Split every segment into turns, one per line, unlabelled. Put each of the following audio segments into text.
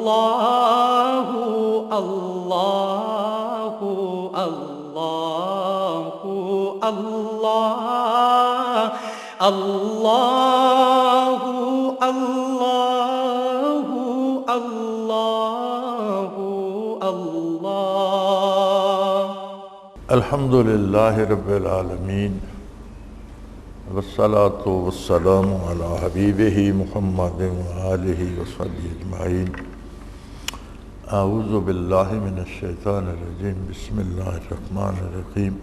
اللہ اللہ اللہ اللہ اللہ اللہ اللہ اللہ۔
الحمد للہ رب العالمین والصلاة والسلام علی حبیبہ محمد وآلہ وصحبہ اجمعین۔ اعوذ باللہ من الشیطان الرجیم، بسم اللہ الرحمن الرحیم۔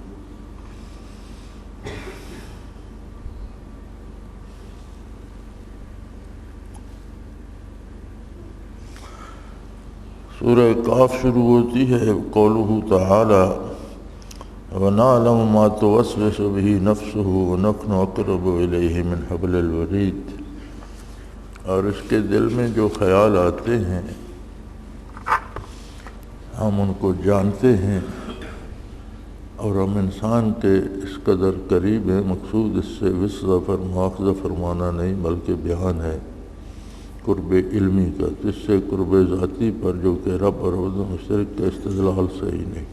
سورہ کاف شروع ہوتی ہے قولہ تعالی وَنَعْلَمُ مَا تُوَسْوِسُ بِهِ نَفْسُهُ وَنَحْنُ أَقْرَبُ إِلَيْهِ مِنْ حَبْلِ الْوَرِيدِ۔ اور اس کے دل میں جو خیال آتے ہیں ہم ان کو جانتے ہیں، اور ہم انسان کے اس قدر قریب ہیں۔ مقصود اس سے وسوسہ مواخذہ فرمانا نہیں بلکہ بیان ہے قرب علمی کا، جس سے قرب ذاتی پر جو کہ رب اور عبد مشترک کا استدلال صحیح نہیں۔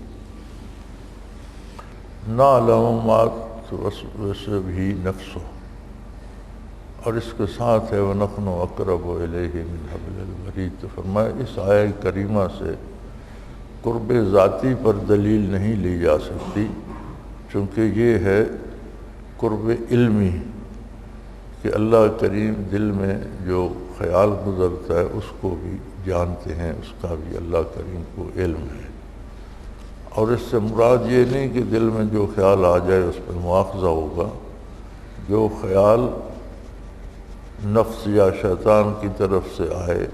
نَعْلَمُ مَا تُوَسْوِسُ بِهِ نَفْسُهُ، اور اس کے ساتھ ہے وَنَحْنُ أَقْرَبُ إِلَيْهِ مِنْ حَبْلِ الْوَرِيدِ۔ تو فرمایا اس آیہ کریمہ سے قرب ذاتی پر دلیل نہیں لی جا سکتی، چونکہ یہ ہے قرب علمی کہ اللہ کریم دل میں جو خیال گزرتا ہے اس کو بھی جانتے ہیں، اس کا بھی اللہ کریم کو علم ہے۔ اور اس سے مراد یہ نہیں کہ دل میں جو خیال آ جائے اس پر مواخذہ ہوگا۔ جو خیال نفس یا شیطان کی طرف سے آئے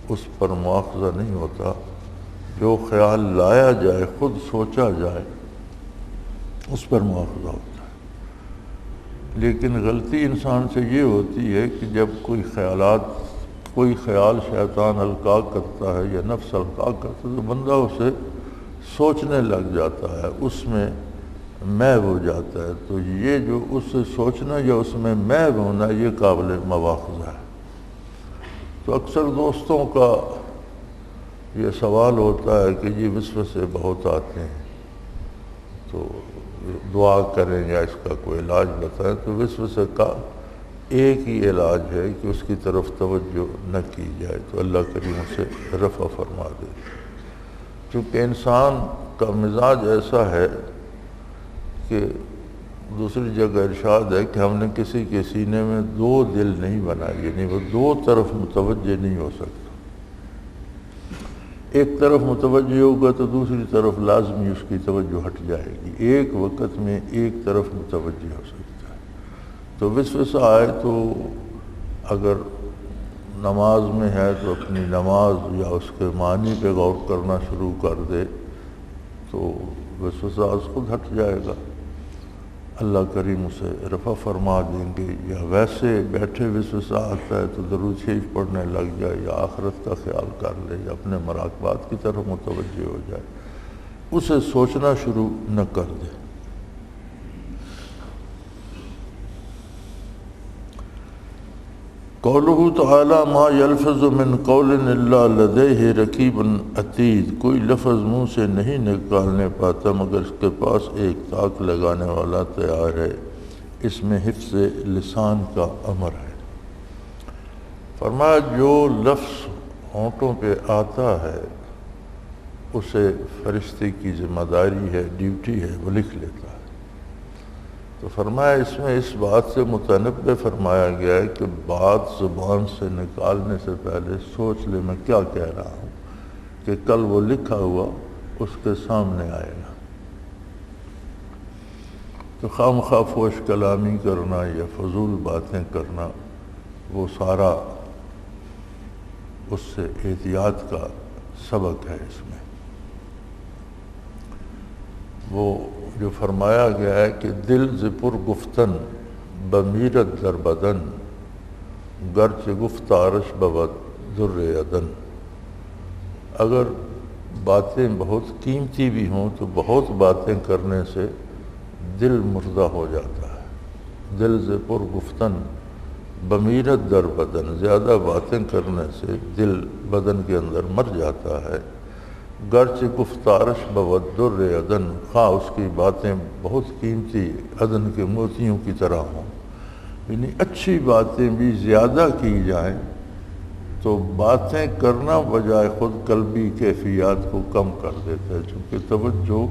اس پر مواخذہ نہیں ہوتا۔ جو خیال لایا جائے، خود سوچا جائے، اس پر مواخذہ ہوتا ہے۔ لیکن غلطی انسان سے یہ ہوتی ہے کہ جب کوئی خیال شیطان القاء کرتا ہے یا نفس القاء کرتا ہے تو بندہ اسے سوچنے لگ جاتا ہے، اس میں محو ہو جاتا ہے۔ تو یہ جو اس سے سوچنا یا اس میں محو ہونا یہ قابل مواخذہ ہے۔ تو اکثر دوستوں کا یہ سوال ہوتا ہے کہ یہ وسوسے بہت آتے ہیں تو دعا کریں یا اس کا کوئی علاج بتائیں۔ تو وسوسے کا ایک ہی علاج ہے کہ اس کی طرف توجہ نہ کی جائے، تو اللہ کریم اسے رفع فرما دے۔ چونکہ انسان کا مزاج ایسا ہے کہ دوسری جگہ ارشاد ہے کہ ہم نے کسی کے سینے میں دو دل نہیں بنائے، یعنی وہ دو طرف متوجہ نہیں ہو سکتا۔ ایک طرف متوجہ ہوگا تو دوسری طرف لازمی اس کی توجہ ہٹ جائے گی، ایک وقت میں ایک طرف متوجہ ہو سکتا ہے۔ تو وسوسہ آئے تو اگر نماز میں ہے تو اپنی نماز یا اس کے معنی پہ غور کرنا شروع کر دے تو وسوسہ از خود ہٹ جائے گا، اللہ کریم اسے رفع فرما دیں گے۔ یا ویسے بیٹھے وسوسہ آتا ہے تو درود شریف پڑھنے لگ جائے یا آخرت کا خیال کر لے یا اپنے مراقبات کی طرف متوجہ ہو جائے، اسے سوچنا شروع نہ کر دے۔ قولہ تعالی ما یلفظ من قول الا لدیہ رقیب عتید، کوئی لفظ منہ سے نہیں نکالنے پاتا مگر اس کے پاس ایک طاق لگانے والا تیار ہے۔ اس میں حفظ لسان کا امر ہے۔ فرمایا جو لفظ ہونٹوں پہ آتا ہے اسے فرشتے کی ذمہ داری ہے، ڈیوٹی ہے، وہ لکھ لیتا ہے۔ تو فرمایا اس میں اس بات سے متنبہ فرمایا گیا ہے کہ بات زبان سے نکالنے سے پہلے سوچ لے میں کیا کہہ رہا ہوں، کہ کل وہ لکھا ہوا اس کے سامنے آئے گا۔ تو خام خواہ فوش کلامی کرنا یا فضول باتیں کرنا وہ سارا اس سے احتیاط کا سبق ہے۔ اس میں وہ جو فرمایا گیا ہے کہ دل ز پر گفتن بمیرت در بدن گرچ گفتارش بود در عدن، اگر باتیں بہت قیمتی بھی ہوں تو بہت باتیں کرنے سے دل مردہ ہو جاتا ہے۔ دل ز پر گفتن بمیرت در بدن، زیادہ باتیں کرنے سے دل بدن کے اندر مر جاتا ہے، گرچہ گفتارش بود در عدن، خواہ اس کی باتیں بہت قیمتی عدن کے موتیوں کی طرح ہوں، یعنی اچھی باتیں بھی زیادہ کی جائیں تو باتیں کرنا بجائے خود قلبی کیفیات کو کم کر دیتا ہے، چونکہ توجہ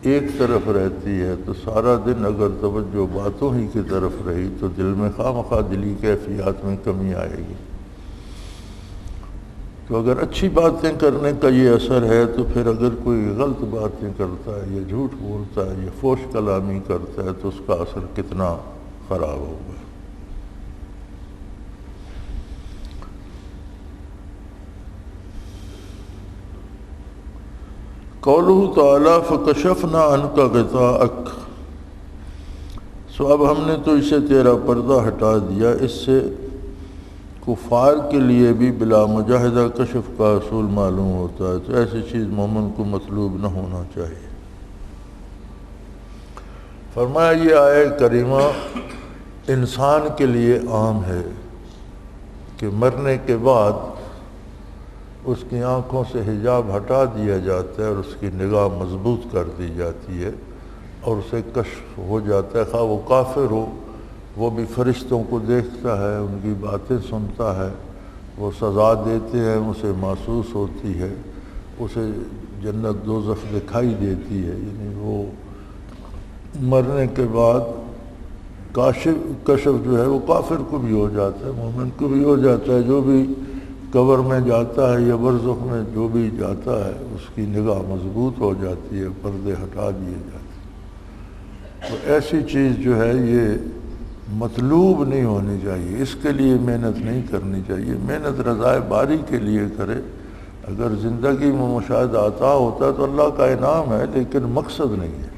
ایک طرف رہتی ہے تو سارا دن اگر توجہ باتوں ہی کی طرف رہی تو دل میں خواہ مخواہ دلی کیفیات میں کمی آئے گی۔ تو اگر اچھی باتیں کرنے کا یہ اثر ہے تو پھر اگر کوئی غلط باتیں کرتا ہے یا جھوٹ بولتا ہے یا فحش کلامی کرتا ہے تو اس کا اثر کتنا خراب ہوگا۔ قولہ تعالیٰ فکشفنا عنک غطاءک، سو اب ہم نے تو اسے تیرا پردہ ہٹا دیا۔ اس سے کفار کے لیے بھی بلا مجاہدہ کشف کا اصول معلوم ہوتا ہے، تو ایسی چیز مومن کو مطلوب نہ ہونا چاہیے۔ فرمایا یہ آیہ کریمہ انسان کے لیے عام ہے کہ مرنے کے بعد اس کی آنکھوں سے حجاب ہٹا دیا جاتا ہے اور اس کی نگاہ مضبوط کر دی جاتی ہے اور اسے کشف ہو جاتا ہے، خواہ وہ کافر ہو وہ بھی فرشتوں کو دیکھتا ہے، ان کی باتیں سنتا ہے، وہ سزا دیتے ہیں، اسے محسوس ہوتی ہے، اسے جنت دوزخ دکھائی دیتی ہے، یعنی وہ مرنے کے بعد کشف جو ہے وہ کافر کو بھی ہو جاتا ہے، مومن کو بھی ہو جاتا ہے، جو بھی قبر میں جاتا ہے یا برزخ میں جو بھی جاتا ہے اس کی نگاہ مضبوط ہو جاتی ہے، پردے ہٹا دیے جاتے ہیں۔ تو ایسی چیز جو ہے یہ مطلوب نہیں ہونی چاہیے، اس کے لیے محنت نہیں کرنی چاہیے، محنت رضائے باری کے لیے کرے۔ اگر زندگی میں مشاہدہ عطا ہوتا ہے تو اللہ کا انعام ہے، لیکن مقصد نہیں ہے۔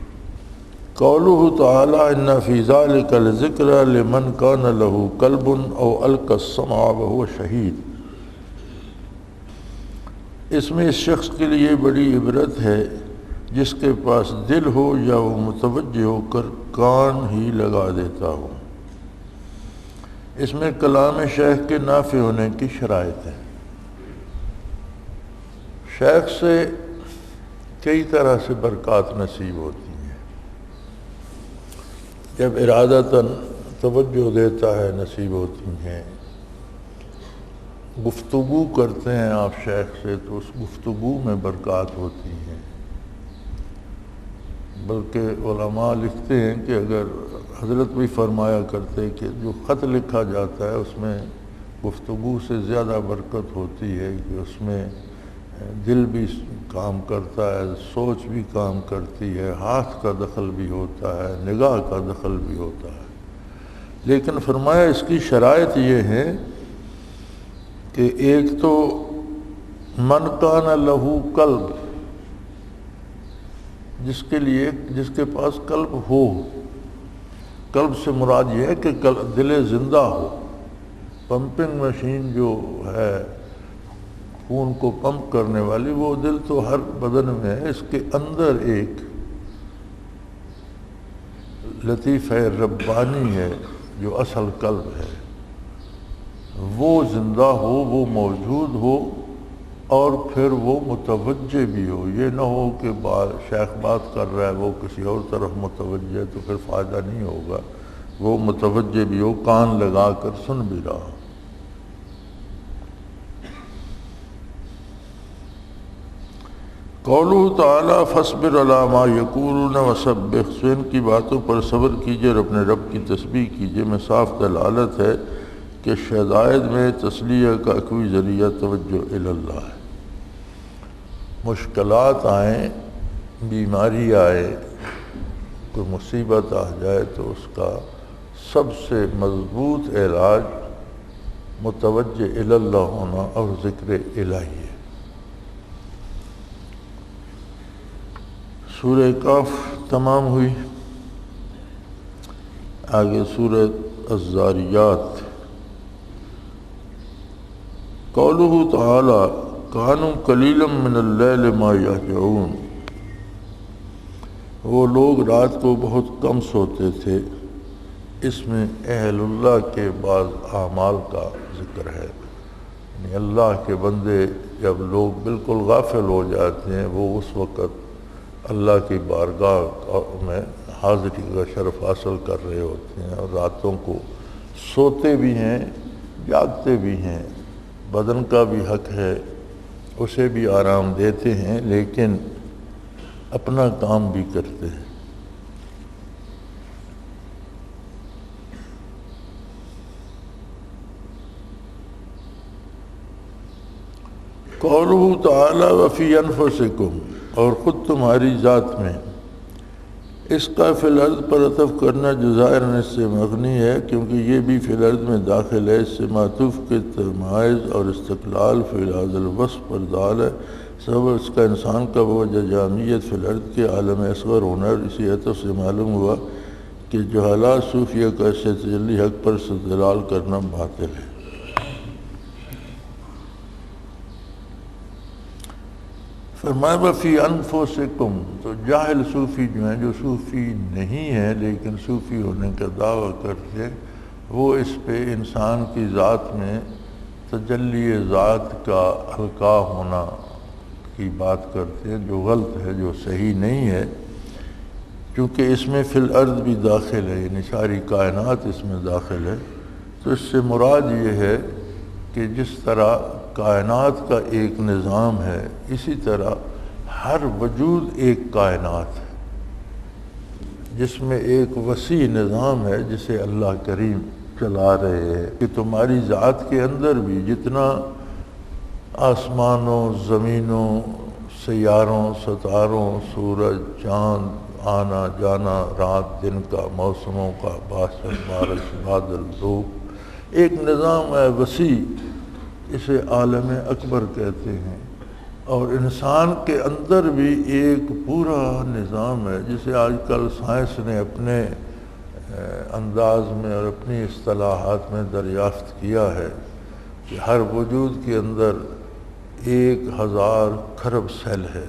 قولہ تعالی ان فی ذلک لذکری لمن کان لہ قلب او القی السمع وہو شہید، اس میں اس شخص کے لیے بڑی عبرت ہے جس کے پاس دل ہو یا وہ متوجہ ہو کر کان ہی لگا دیتا ہو۔ اس میں کلام شیخ کے نافع ہونے کی شرائط ہے۔ شیخ سے کئی طرح سے برکات نصیب ہوتی ہیں، جب ارادتاً توجہ دیتا ہے نصیب ہوتی ہیں، گفتگو کرتے ہیں آپ شیخ سے تو اس گفتگو میں برکات ہوتی ہیں، بلکہ علماء لکھتے ہیں کہ اگر حضرت بھی فرمایا کرتے کہ جو خط لکھا جاتا ہے اس میں گفتگو سے زیادہ برکت ہوتی ہے، کہ اس میں دل بھی کام کرتا ہے، سوچ بھی کام کرتی ہے، ہاتھ کا دخل بھی ہوتا ہے، نگاہ کا دخل بھی ہوتا ہے۔ لیکن فرمایا اس کی شرائط یہ ہے کہ ایک تو من کان لہو قلب، جس کے پاس قلب ہو، قلب سے مراد یہ ہے کہ دل زندہ ہو، پمپنگ مشین جو ہے خون کو پمپ کرنے والی، وہ دل تو ہر بدن میں ہے، اس کے اندر ایک لطیفہ ربانی ہے جو اصل قلب ہے، وہ زندہ ہو، وہ موجود ہو، اور پھر وہ متوجہ بھی ہو۔ یہ نہ ہو کہ شیخ بات کر رہا ہے وہ کسی اور طرف متوجہ ہے تو پھر فائدہ نہیں ہوگا، وہ متوجہ بھی ہو، کان لگا کر سن بھی رہا ہو۔ قولہ تعالی فاصبر علی ما یقولون وسبح، سو ان کی باتوں پر صبر کیجیے اور اپنے رب کی تسبیح کیجیے، میں صاف دلالت ہے کہ شدائد میں تسلیہ کا کوئی ذریعہ توجہ اللہ ہے۔ مشکلات آئیں، بیماری آئے، کوئی مصیبت آ جائے تو اس کا سب سے مضبوط علاج متوجہ اللہ ہونا اور ذکر الہی ہے۔ سورہ کاف تمام ہوئی، آگے سورہ الذاریات۔ قولہ تعالی کانوا قلیلا من اللیل ما یہجعون، وہ لوگ رات کو بہت کم سوتے تھے، اس میں اہل اللہ کے بعض اعمال کا ذکر ہے، یعنی اللہ کے بندے جب لوگ بالکل غافل ہو جاتے ہیں وہ اس وقت اللہ کی بارگاہ میں حاضری کا شرف حاصل کر رہے ہوتے ہیں، اور راتوں کو سوتے بھی ہیں جاگتے بھی ہیں، بدن کا بھی حق ہے اسے بھی آرام دیتے ہیں، لیکن اپنا کام بھی کرتے ہیں۔ قولہ تعالی وفی انفسکم، اور خود تمہاری ذات میں، اس کا فی الارض پر عطف کرنا جزائر اس سے مغنی ہے، کیونکہ یہ بھی فی الارض میں داخل ہے، اس سے معطوف کے تمائز اور استقلال فی الارض الوصف پر دال ہے، سبب اس کا انسان کا وجہ جامعیت فی الارض کے عالم اصغر ہونا، اور اسی عطف سے معلوم ہوا کہ جہالات صوفیہ کا اس سے تجلی حق پر استدلال کرنا باطل ہے۔ فرمایا وفی انفسکم، تو جاہل صوفی جو ہیں، جو صوفی نہیں ہیں لیکن صوفی ہونے کا دعویٰ کرتے ہیں، وہ اس پہ انسان کی ذات میں تجلی ذات کا القاء ہونا کی بات کرتے ہیں، جو غلط ہے، جو صحیح نہیں ہے، کیونکہ اس میں فی الارض بھی داخل ہے، یعنی ساری کائنات اس میں داخل ہے۔ تو اس سے مراد یہ ہے کہ جس طرح کائنات کا ایک نظام ہے، اسی طرح ہر وجود ایک کائنات ہے، جس میں ایک وسیع نظام ہے جسے اللہ کریم چلا رہے ہیں، کہ تمہاری ذات کے اندر بھی جتنا آسمانوں، زمینوں، سیاروں، ستاروں، سورج، چاند، آنا جانا، رات دن کا، موسموں کا، بارش، بادل، دھوپ، ایک نظام ہے وسیع، اسے عالم اکبر کہتے ہیں۔ اور انسان کے اندر بھی ایک پورا نظام ہے، جسے آج کل سائنس نے اپنے انداز میں اور اپنی اصطلاحات میں دریافت کیا ہے کہ ہر وجود کے اندر 1000 کھرب سیل ہے،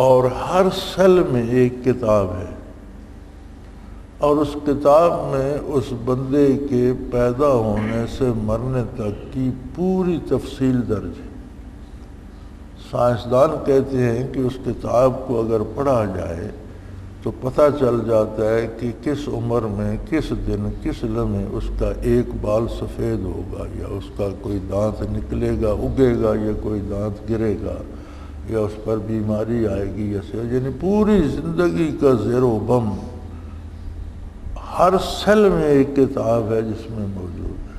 اور ہر سیل میں ایک کتاب ہے، اور اس کتاب میں اس بندے کے پیدا ہونے سے مرنے تک کی پوری تفصیل درج ہے۔ سائنسدان کہتے ہیں کہ اس کتاب کو اگر پڑھا جائے تو پتہ چل جاتا ہے کہ کس عمر میں، کس دن، کس لمحے اس کا ایک بال سفید ہوگا، یا اس کا کوئی دانت نکلے گا، اگے گا، یا کوئی دانت گرے گا، یا اس پر بیماری آئے گی، یعنی پوری زندگی کا زیر و بم ہر سیل میں ایک کتاب ہے جس میں موجود ہے۔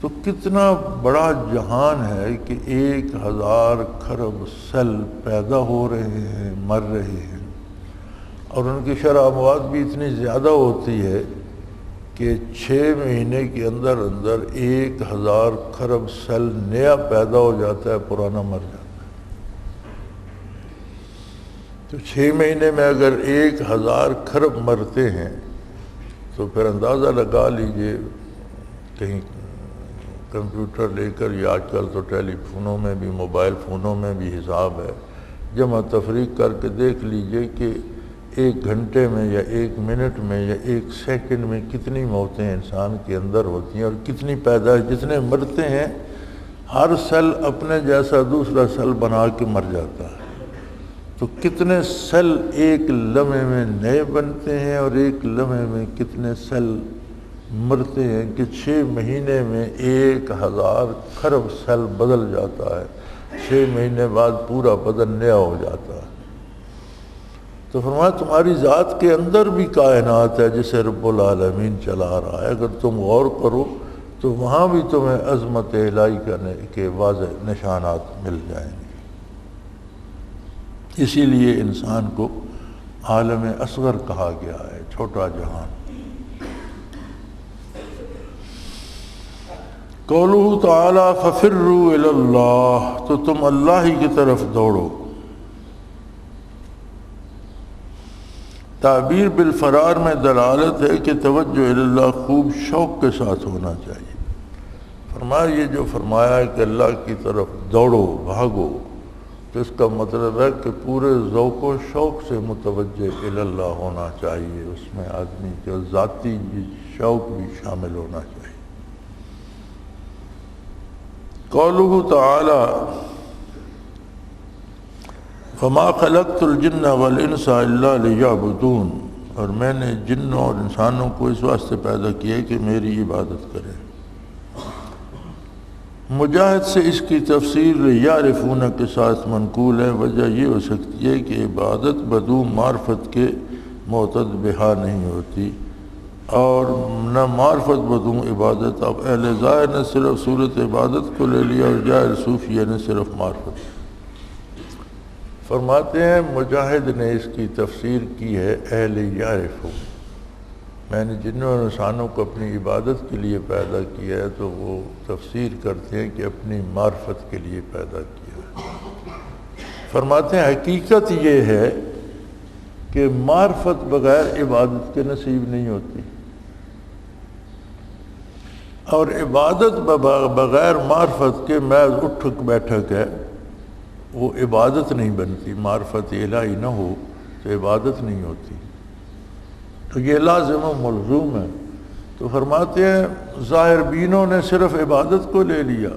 تو کتنا بڑا جہان ہے کہ 1000 کھرب سیل پیدا ہو رہے ہیں، مر رہے ہیں، اور ان کی شرح اموات بھی اتنی زیادہ ہوتی ہے کہ 6 مہینے کے اندر 1000 کھرب سیل نیا پیدا ہو جاتا ہے، پرانا مر جاتا ہے۔ تو 6 مہینے میں اگر 1000 کھرب مرتے ہیں تو پھر اندازہ لگا لیجئے، کہیں کمپیوٹر لے کر، یا آج کل تو ٹیلی فونوں میں بھی، موبائل فونوں میں بھی حساب ہے، جمع تفریق کر کے دیکھ لیجئے کہ 1 گھنٹے میں، یا 1 منٹ میں، یا 1 سیکنڈ میں کتنی موتیں انسان کے اندر ہوتی ہیں، اور کتنی پیدائش، جتنے مرتے ہیں ہر سیل اپنے جیسا دوسرا سیل بنا کے مر جاتا ہے۔ تو کتنے سیل ایک لمحے میں نئے بنتے ہیں، اور ایک لمحے میں کتنے سیل مرتے ہیں کہ 6 مہینے میں 1000 کھرب سیل بدل جاتا ہے، 6 مہینے بعد پورا بدن نیا ہو جاتا ہے۔ تو فرمایا تمہاری ذات کے اندر بھی کائنات ہے جسے رب العالمین چلا رہا ہے، اگر تم غور کرو تو وہاں بھی تمہیں عظمت الہی کے واضح نشانات مل جائیں گے۔ اسی لیے انسان کو عالم اصغر کہا گیا ہے، چھوٹا جہان۔ قولہ تعالی ففروا الی اللہ، تو تم اللہ ہی کی طرف دوڑو۔ تعبیر بالفرار میں دلالت ہے کہ توجہ الی اللہ خوب شوق کے ساتھ ہونا چاہیے۔ فرمایا یہ جو فرمایا ہے کہ اللہ کی طرف دوڑو، بھاگو، تو اس کا مطلب ہے کہ پورے ذوق و شوق سے متوجہ اللہ ہونا چاہیے، اس میں آدمی کا ذاتی شوق بھی شامل ہونا چاہیے۔ قولہ تعالی فما خلقت الجن والانس الا لیعبدون، اور میں نے جنوں اور انسانوں کو اس واسطے پیدا کیا کہ میری عبادت کریں۔ مجاہد سے اس کی تفسیر یعرفون کے ساتھ منقول ہے، وجہ یہ ہو سکتی ہے کہ عبادت بدون معرفت کے معتد بہا نہیں ہوتی، اور نہ معرفت بدون عبادت۔ اب اہل ظاہر نے صرف صورت عبادت کو لے لیا اور جاہل صوفیہ نے صرف معرفت۔ فرماتے ہیں مجاہد نے اس کی تفسیر کی ہے اہل یعرفو، میں نے جنوں اور انسانوں کو اپنی عبادت کے لیے پیدا کیا ہے، تو وہ تفسیر کرتے ہیں کہ اپنی معرفت کے لیے پیدا کیا ہے۔ فرماتے ہیں حقیقت یہ ہے کہ معرفت بغیر عبادت کے نصیب نہیں ہوتی، اور عبادت بغیر معرفت کے محض اٹھک بیٹھک ہے، وہ عبادت نہیں بنتی۔ معرفت الہی نہ ہو تو عبادت نہیں ہوتی، تو یہ لازم و ملزوم ہے۔ تو فرماتے ہیں ظاہر بینوں نے صرف عبادت کو لے لیا،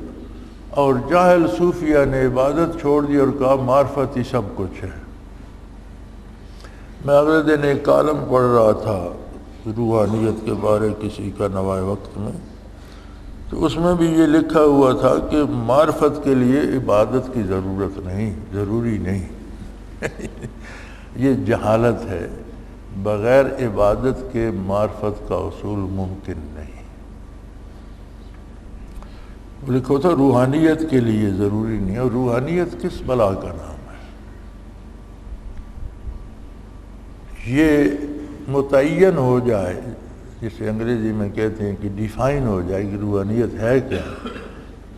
اور جاہل صوفیہ نے عبادت چھوڑ دی اور کہا معرفت ہی سب کچھ ہے۔ میں اگلے دن ایک کالم پڑھ رہا تھا روحانیت کے بارے کسی کا نوائے وقت میں، تو اس میں بھی یہ لکھا ہوا تھا کہ معرفت کے لیے عبادت کی ضرورت نہیں، ضروری نہیں۔ یہ جہالت ہے، بغیر عبادت کے معرفت کا حصول ممکن نہیں۔ لکھو تھا روحانیت کے لیے ضروری نہیں، اور روحانیت کس بلا کا نام ہے؟ یہ متعین ہو جائے، جسے انگریزی میں کہتے ہیں کہ ڈیفائن ہو جائے کہ روحانیت ہے کیا،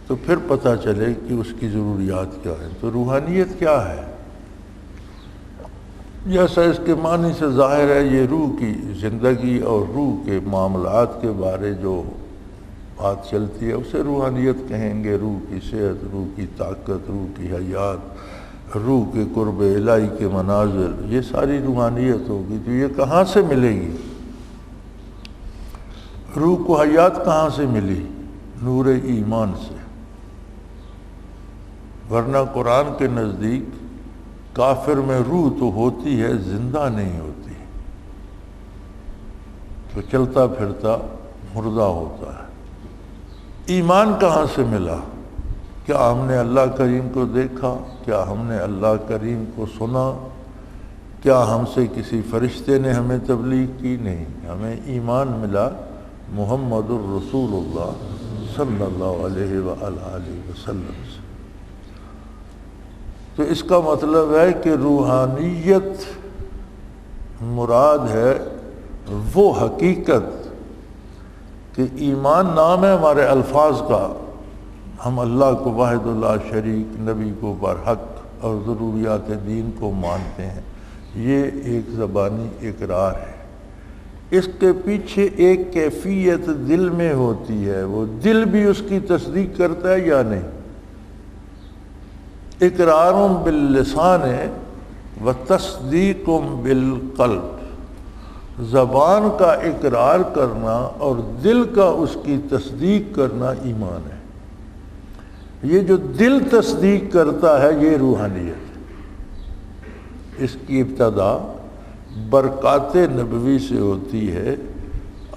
تو پھر پتہ چلے کہ اس کی ضروریات کیا ہیں۔ تو روحانیت کیا ہے؟ جیسا اس کے معنی سے ظاہر ہے، یہ روح کی زندگی اور روح کے معاملات کے بارے جو بات چلتی ہے اسے روحانیت کہیں گے۔ روح کی صحت، روح کی طاقت، روح کی حیات، روح کے قرب الہی کے مناظر، یہ ساری روحانیت ہوگی۔ تو یہ کہاں سے ملے گی؟ روح کو حیات کہاں سے ملی؟ نور ایمان سے، ورنہ قرآن کے نزدیک کافر میں روح تو ہوتی ہے، زندہ نہیں ہوتی، تو چلتا پھرتا مردہ ہوتا ہے۔ ایمان کہاں سے ملا؟ کیا ہم نے اللہ کریم کو دیکھا؟ کیا ہم نے اللہ کریم کو سنا؟ کیا ہم سے کسی فرشتے نے ہمیں تبلیغ کی؟ نہیں، ہمیں ایمان ملا محمد الرسول اللہ صلی اللہ علیہ وآلہ وسلم سے۔ تو اس کا مطلب ہے کہ روحانیت مراد ہے وہ حقیقت کہ ایمان نام ہے ہمارے الفاظ کا، ہم اللہ کو واحد اللہ شریک، نبی کو برحق اور ضروریات دین کو مانتے ہیں، یہ ایک زبانی اقرار ہے۔ اس کے پیچھے ایک کیفیت دل میں ہوتی ہے، وہ دل بھی اس کی تصدیق کرتا ہے یا نہیں۔ اقرار باللسان و تصدیق بالقلب، زبان کا اقرار کرنا اور دل کا اس کی تصدیق کرنا ایمان ہے۔ یہ جو دل تصدیق کرتا ہے یہ روحانیت ہے۔ اس کی ابتدا برکات نبوی سے ہوتی ہے،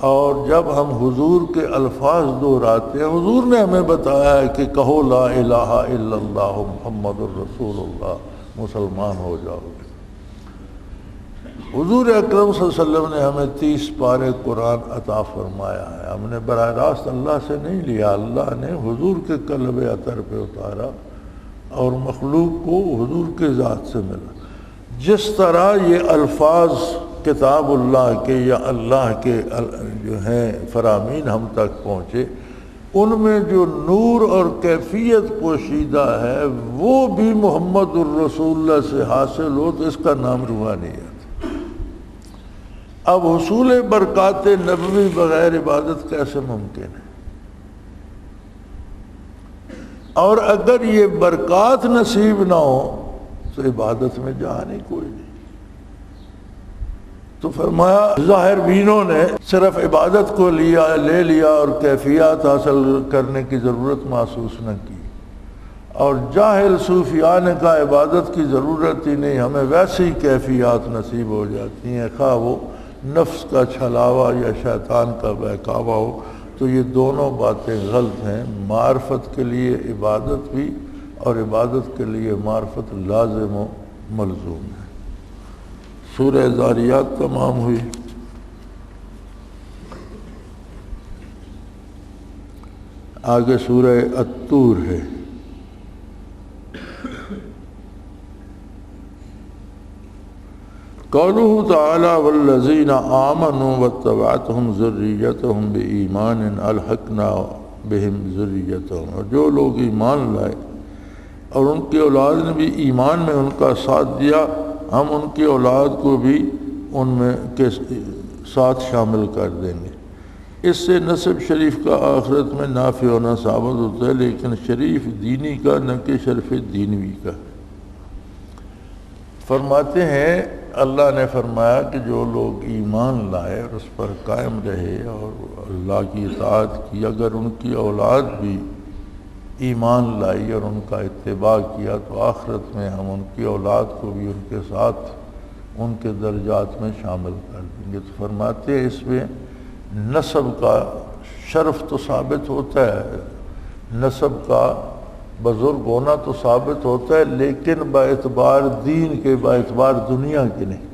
اور جب ہم حضور کے الفاظ دہراتے ہیں، حضور نے ہمیں بتایا ہے کہ کہو لا الہ الا اللہ محمد الرسول اللہ، مسلمان ہو جاؤ گے۔ حضور اکرم صلی اللہ علیہ وسلم نے ہمیں 30 پارے قرآن عطا فرمایا ہے، ہم نے براہ راست اللہ سے نہیں لیا، اللہ نے حضور کے قلب اطہر پہ اتارا اور مخلوق کو حضور کے ذات سے ملا۔ جس طرح یہ الفاظ کتاب اللہ کے یا اللہ کے جو ہیں فرامین ہم تک پہنچے، ان میں جو نور اور کیفیت پوشیدہ ہے وہ بھی محمد الرسول اللہ سے حاصل ہو تو اس کا نام روحانیت۔ اب حصول برکات نبوی بغیر عبادت کیسے ممکن ہے؟ اور اگر یہ برکات نصیب نہ ہو تو عبادت میں جہاں نہیں کوئی نہیں۔ تو فرمایا ظاہر بینوں نے صرف عبادت کو لے لیا اور کیفیات حاصل کرنے کی ضرورت محسوس نہ کی، اور جاہل صوفیان کا عبادت کی ضرورت ہی نہیں، ہمیں ویسی کیفیات نصیب ہو جاتی ہیں، خواہ وہ نفس کا چھلاوا یا شیطان کا بہکاوا ہو۔ تو یہ دونوں باتیں غلط ہیں۔ معرفت کے لیے عبادت بھی اور عبادت کے لیے معرفت لازم و ملزوم ہے۔ سورہ ذاریات تمام ہوئی۔ آگے سورہ الطور ہے۔ قوله تعالی والذین آمنوا واتبعتهم ذریتهم بإیمان الحقنا بهم ذریتهم، اور جو لوگ ایمان لائے اور ان کی اولاد نے بھی ایمان میں ان کا ساتھ دیا، ہم ان کی اولاد کو بھی ان میں کے ساتھ شامل کر دیں گے۔ اس سے نسب شریف کا آخرت میں نافع ہونا ثابت ہوتا ہے، لیکن شریف دینی کا نہ کہ شرف دینوی کا۔ فرماتے ہیں اللہ نے فرمایا کہ جو لوگ ایمان لائے اور اس پر قائم رہے اور اللہ کی اطاعت کی، اگر ان کی اولاد بھی ایمان لائی اور ان کا اتباع کیا تو آخرت میں ہم ان کی اولاد کو بھی ان کے ساتھ ان کے درجات میں شامل کر دیں گے۔ تو فرماتے ہیں اس میں نسب کا شرف تو ثابت ہوتا ہے، نسب کا بزرگ ہونا تو ثابت ہوتا ہے، لیکن باعتبار دین کے، باعتبار دنیا کے نہیں۔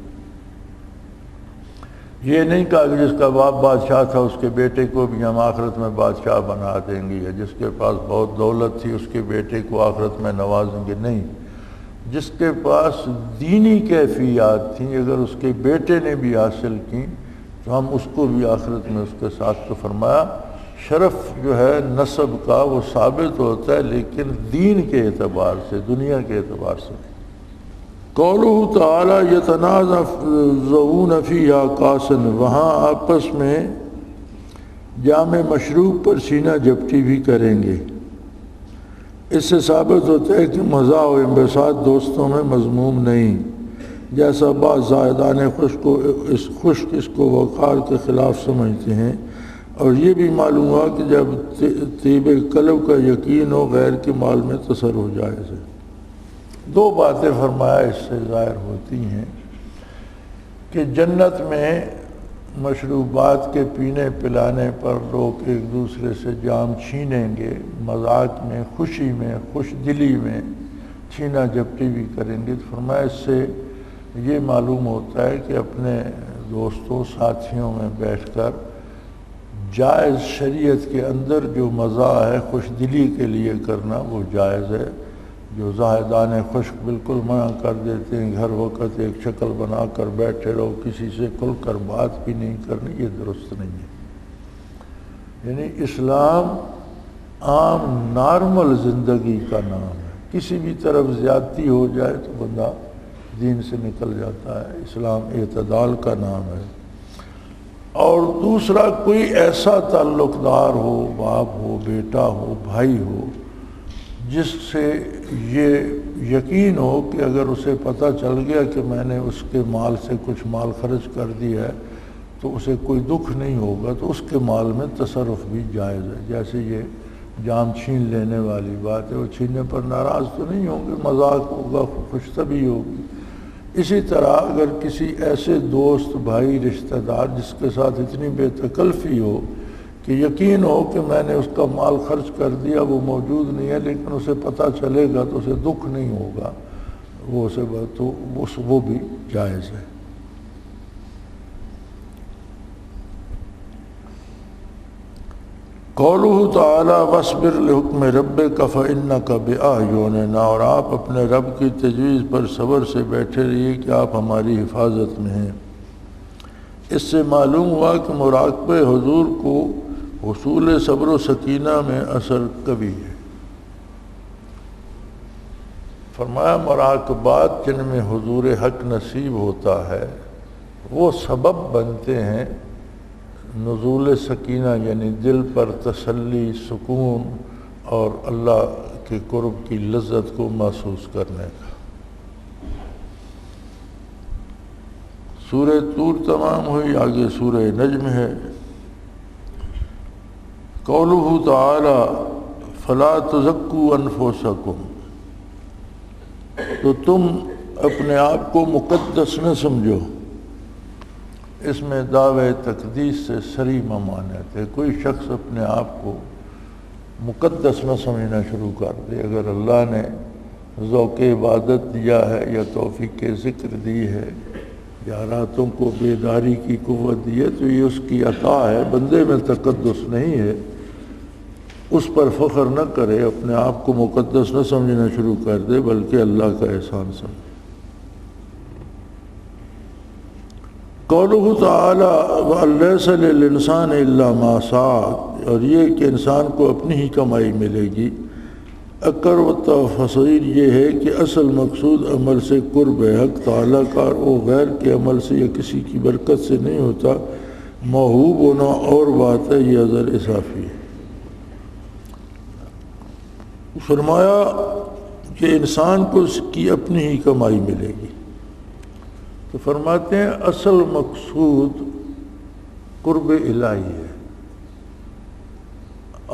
یہ نہیں کہا کہ جس کا باپ بادشاہ تھا اس کے بیٹے کو بھی ہم آخرت میں بادشاہ بنا دیں گے، یا جس کے پاس بہت دولت تھی اس کے بیٹے کو آخرت میں نوازیں گے، نہیں۔ جس کے پاس دینی کیفیات تھیں اگر اس کے بیٹے نے بھی حاصل کی تو ہم اس کو بھی آخرت میں اس کے ساتھ۔ تو فرمایا شرف جو ہے نسب کا وہ ثابت ہوتا ہے، لیکن دین کے اعتبار سے، دنیا کے اعتبار سے نہیں۔ قولہ تعالی یتنازعون فیہا کاسن، وہاں آپس میں جام مشروب پر سینہ جپٹی بھی کریں گے۔ اس سے ثابت ہوتا ہے کہ مزاح و انبساط دوستوں میں مذموم نہیں، جیسا بعض زاہدان خشک اس کو وقار کے خلاف سمجھتے ہیں۔ اور یہ بھی معلوم ہوا کہ جب طیب قلب کا یقین ہو غیر کے مال میں تصرف جائز ہے۔ دو باتیں فرمایا اس سے ظاہر ہوتی ہیں کہ جنت میں مشروبات کے پینے پلانے پر لوگ ایک دوسرے سے جام چھینیں گے، مذاق میں، خوشی میں، خوش دلی میں چھینا جپٹی بھی کریں گے۔ تو فرمایا اس سے یہ معلوم ہوتا ہے کہ اپنے دوستوں ساتھیوں میں بیٹھ کر جائز شریعت کے اندر جو مزہ ہے خوش دلی کے لیے کرنا وہ جائز ہے۔ جو زاہدان خشک بالکل منع کر دیتے ہیں، ہر وقت ایک شکل بنا کر بیٹھے رہو، کسی سے کھل کر بات بھی نہیں کرنی، یہ درست نہیں ہے۔ یعنی اسلام عام نارمل زندگی کا نام ہے، کسی بھی طرف زیادتی ہو جائے تو بندہ دین سے نکل جاتا ہے۔ اسلام اعتدال کا نام ہے۔ اور دوسرا کوئی ایسا تعلق دار ہو، باپ ہو، بیٹا ہو، بھائی ہو، جس سے یہ یقین ہو کہ اگر اسے پتہ چل گیا کہ میں نے اس کے مال سے کچھ مال خرچ کر دیا ہے تو اسے کوئی دکھ نہیں ہوگا، تو اس کے مال میں تصرف بھی جائز ہے۔ جیسے یہ جام چھین لینے والی بات ہے، وہ چھیننے پر ناراض تو نہیں ہوں گے، مذاق ہوگا، خوش طبعی ہوگی۔ اسی طرح اگر کسی ایسے دوست، بھائی، رشتہ دار جس کے ساتھ اتنی بے تکلفی ہو کہ یقین ہو کہ میں نے اس کا مال خرچ کر دیا، وہ موجود نہیں ہے، لیکن اسے پتہ چلے گا تو اسے دکھ نہیں ہوگا، وہ بھی جائز ہے۔ قولہ تعالی واصبر لحکم ربک فانک بأعیننا، اور آپ اپنے رب کی تجویز پر صبر سے بیٹھے رہیے کہ آپ ہماری حفاظت میں ہیں۔ اس سے معلوم ہوا کہ مراقبہ حضور کو حصول صبر و سکینہ میں اثر قوی ہے۔ فرمایا مراقبات جن میں حضور حق نصیب ہوتا ہے وہ سبب بنتے ہیں نزول سکینہ، یعنی دل پر تسلی، سکون اور اللہ کے قرب کی لذت کو محسوس کرنے کا۔ سورہ طور تمام ہوئی، آگے سورہ نجم ہے۔ قولہ تعالی فلا تزکوا انفسکم، تو تم اپنے آپ کو مقدس نہ سمجھو۔ اس میں دعوے تقدیس سے صریح ممانعت ہے۔ کوئی شخص اپنے آپ کو مقدس نہ سمجھنا شروع کر دے۔ اگر اللہ نے ذوق عبادت دیا ہے یا توفیق ذکر دی ہے یا راتوں کو بیداری کی قوت دی ہے تو یہ اس کی عطا ہے، بندے میں تقدس نہیں ہے۔ اس پر فخر نہ کرے، اپنے آپ کو مقدس نہ سمجھنا شروع کر دے، بلکہ اللہ کا احسان سمجھے۔ قولہ تعالی وَلَيْسَ لِلْإِنسَانِ إِلَّا مَا سَعَى، اور یہ کہ انسان کو اپنی ہی کمائی ملے گی۔ اکر و تفسیر یہ ہے کہ اصل مقصود عمل سے قرب حق تعالیٰ کا، اور غیر کے عمل سے یا کسی کی برکت سے نہیں ہوتا۔ موہوب ہونا اور بات ہے، یہ ازل اضافی ہے۔ فرمایا کہ انسان کو اس کی اپنی ہی کمائی ملے گی، تو فرماتے ہیں اصل مقصود قرب الہی ہے،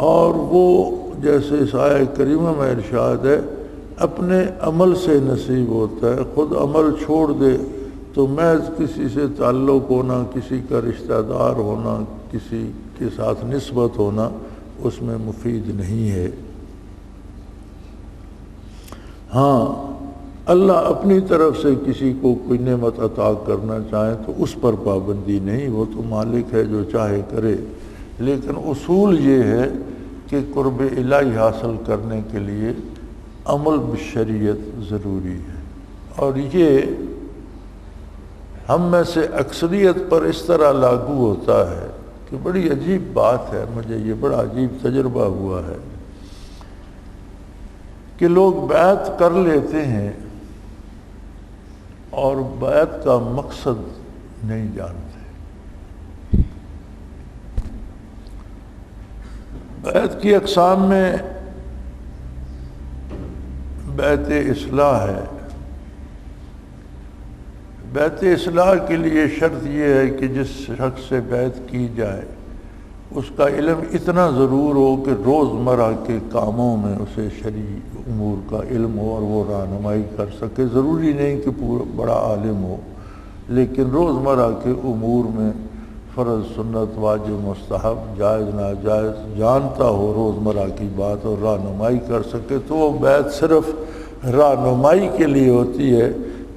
اور وہ جیسے اس آیہ کریمہ میں ارشاد ہے اپنے عمل سے نصیب ہوتا ہے۔ خود عمل چھوڑ دے تو محض کسی سے تعلق ہونا، کسی کا رشتہ دار ہونا، کسی کے ساتھ نسبت ہونا اس میں مفید نہیں ہے۔ ہاں اللہ اپنی طرف سے کسی کو کوئی نعمت عطا کرنا چاہے تو اس پر پابندی نہیں، وہ تو مالک ہے جو چاہے کرے، لیکن اصول یہ ہے کہ قرب الہی حاصل کرنے کے لیے عمل بشریعت ضروری ہے۔ اور یہ ہم میں سے اکثریت پر اس طرح لاگو ہوتا ہے کہ بڑی عجیب بات ہے، مجھے یہ بڑا عجیب تجربہ ہوا ہے کہ لوگ بیعت کر لیتے ہیں اور بیعت کا مقصد نہیں جانتے۔ بیعت کی اقسام میں بیعت اصلاح ہے۔ بیعت اصلاح کے لیے شرط یہ ہے کہ جس شخص سے بیعت کی جائے اس کا علم اتنا ضرور ہو کہ روزمرہ کے کاموں میں اسے شرعی امور کا علم ہو اور وہ رہنمائی کر سکے۔ ضروری نہیں کہ پورا بڑا عالم ہو، لیکن روزمرہ کے امور میں فرض، سنت، واجب، مستحب، جائز، ناجائز جانتا ہو روزمرہ کی بات اور رہنمائی کر سکے، تو وہ بیعت صرف رہنمائی کے لیے ہوتی ہے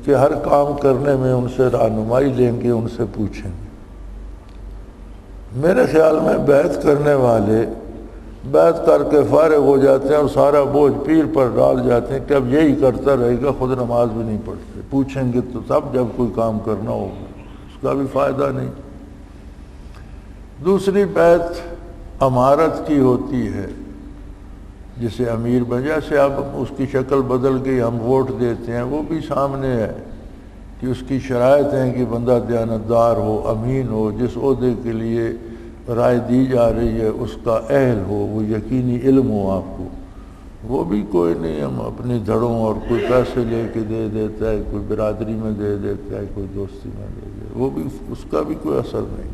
کہ ہر کام کرنے میں ان سے رہنمائی لیں گے، ان سے پوچھیں گے۔ میرے خیال میں بیعت کرنے والے بیعت کر کے فارغ ہو جاتے ہیں اور سارا بوجھ پیر پر ڈال جاتے ہیں کہ اب یہی کرتا رہے گا، خود نماز بھی نہیں پڑھتے، پوچھیں گے تو تب جب کوئی کام کرنا ہوگا، اس کا بھی فائدہ نہیں۔ دوسری بیعت امارت کی ہوتی ہے، جسے امیر بجا سے اب اس کی شکل بدل گئی، ہم ووٹ دیتے ہیں، وہ بھی سامنے ہے کہ اس کی شرائط ہیں کہ بندہ دیانتدار ہو، امین ہو، جس عہدے کے لیے رائے دی جا رہی ہے اس کا اہل ہو، وہ یقینی علم ہو آپ کو۔ وہ بھی کوئی نہیں، ہم اپنی دھڑوں اور کوئی پیسے لے کے دے دیتا ہے، کوئی برادری میں دے دیتا ہے، کوئی دوستی میں دے دیتا ہے، وہ بھی اس کا بھی کوئی اثر نہیں۔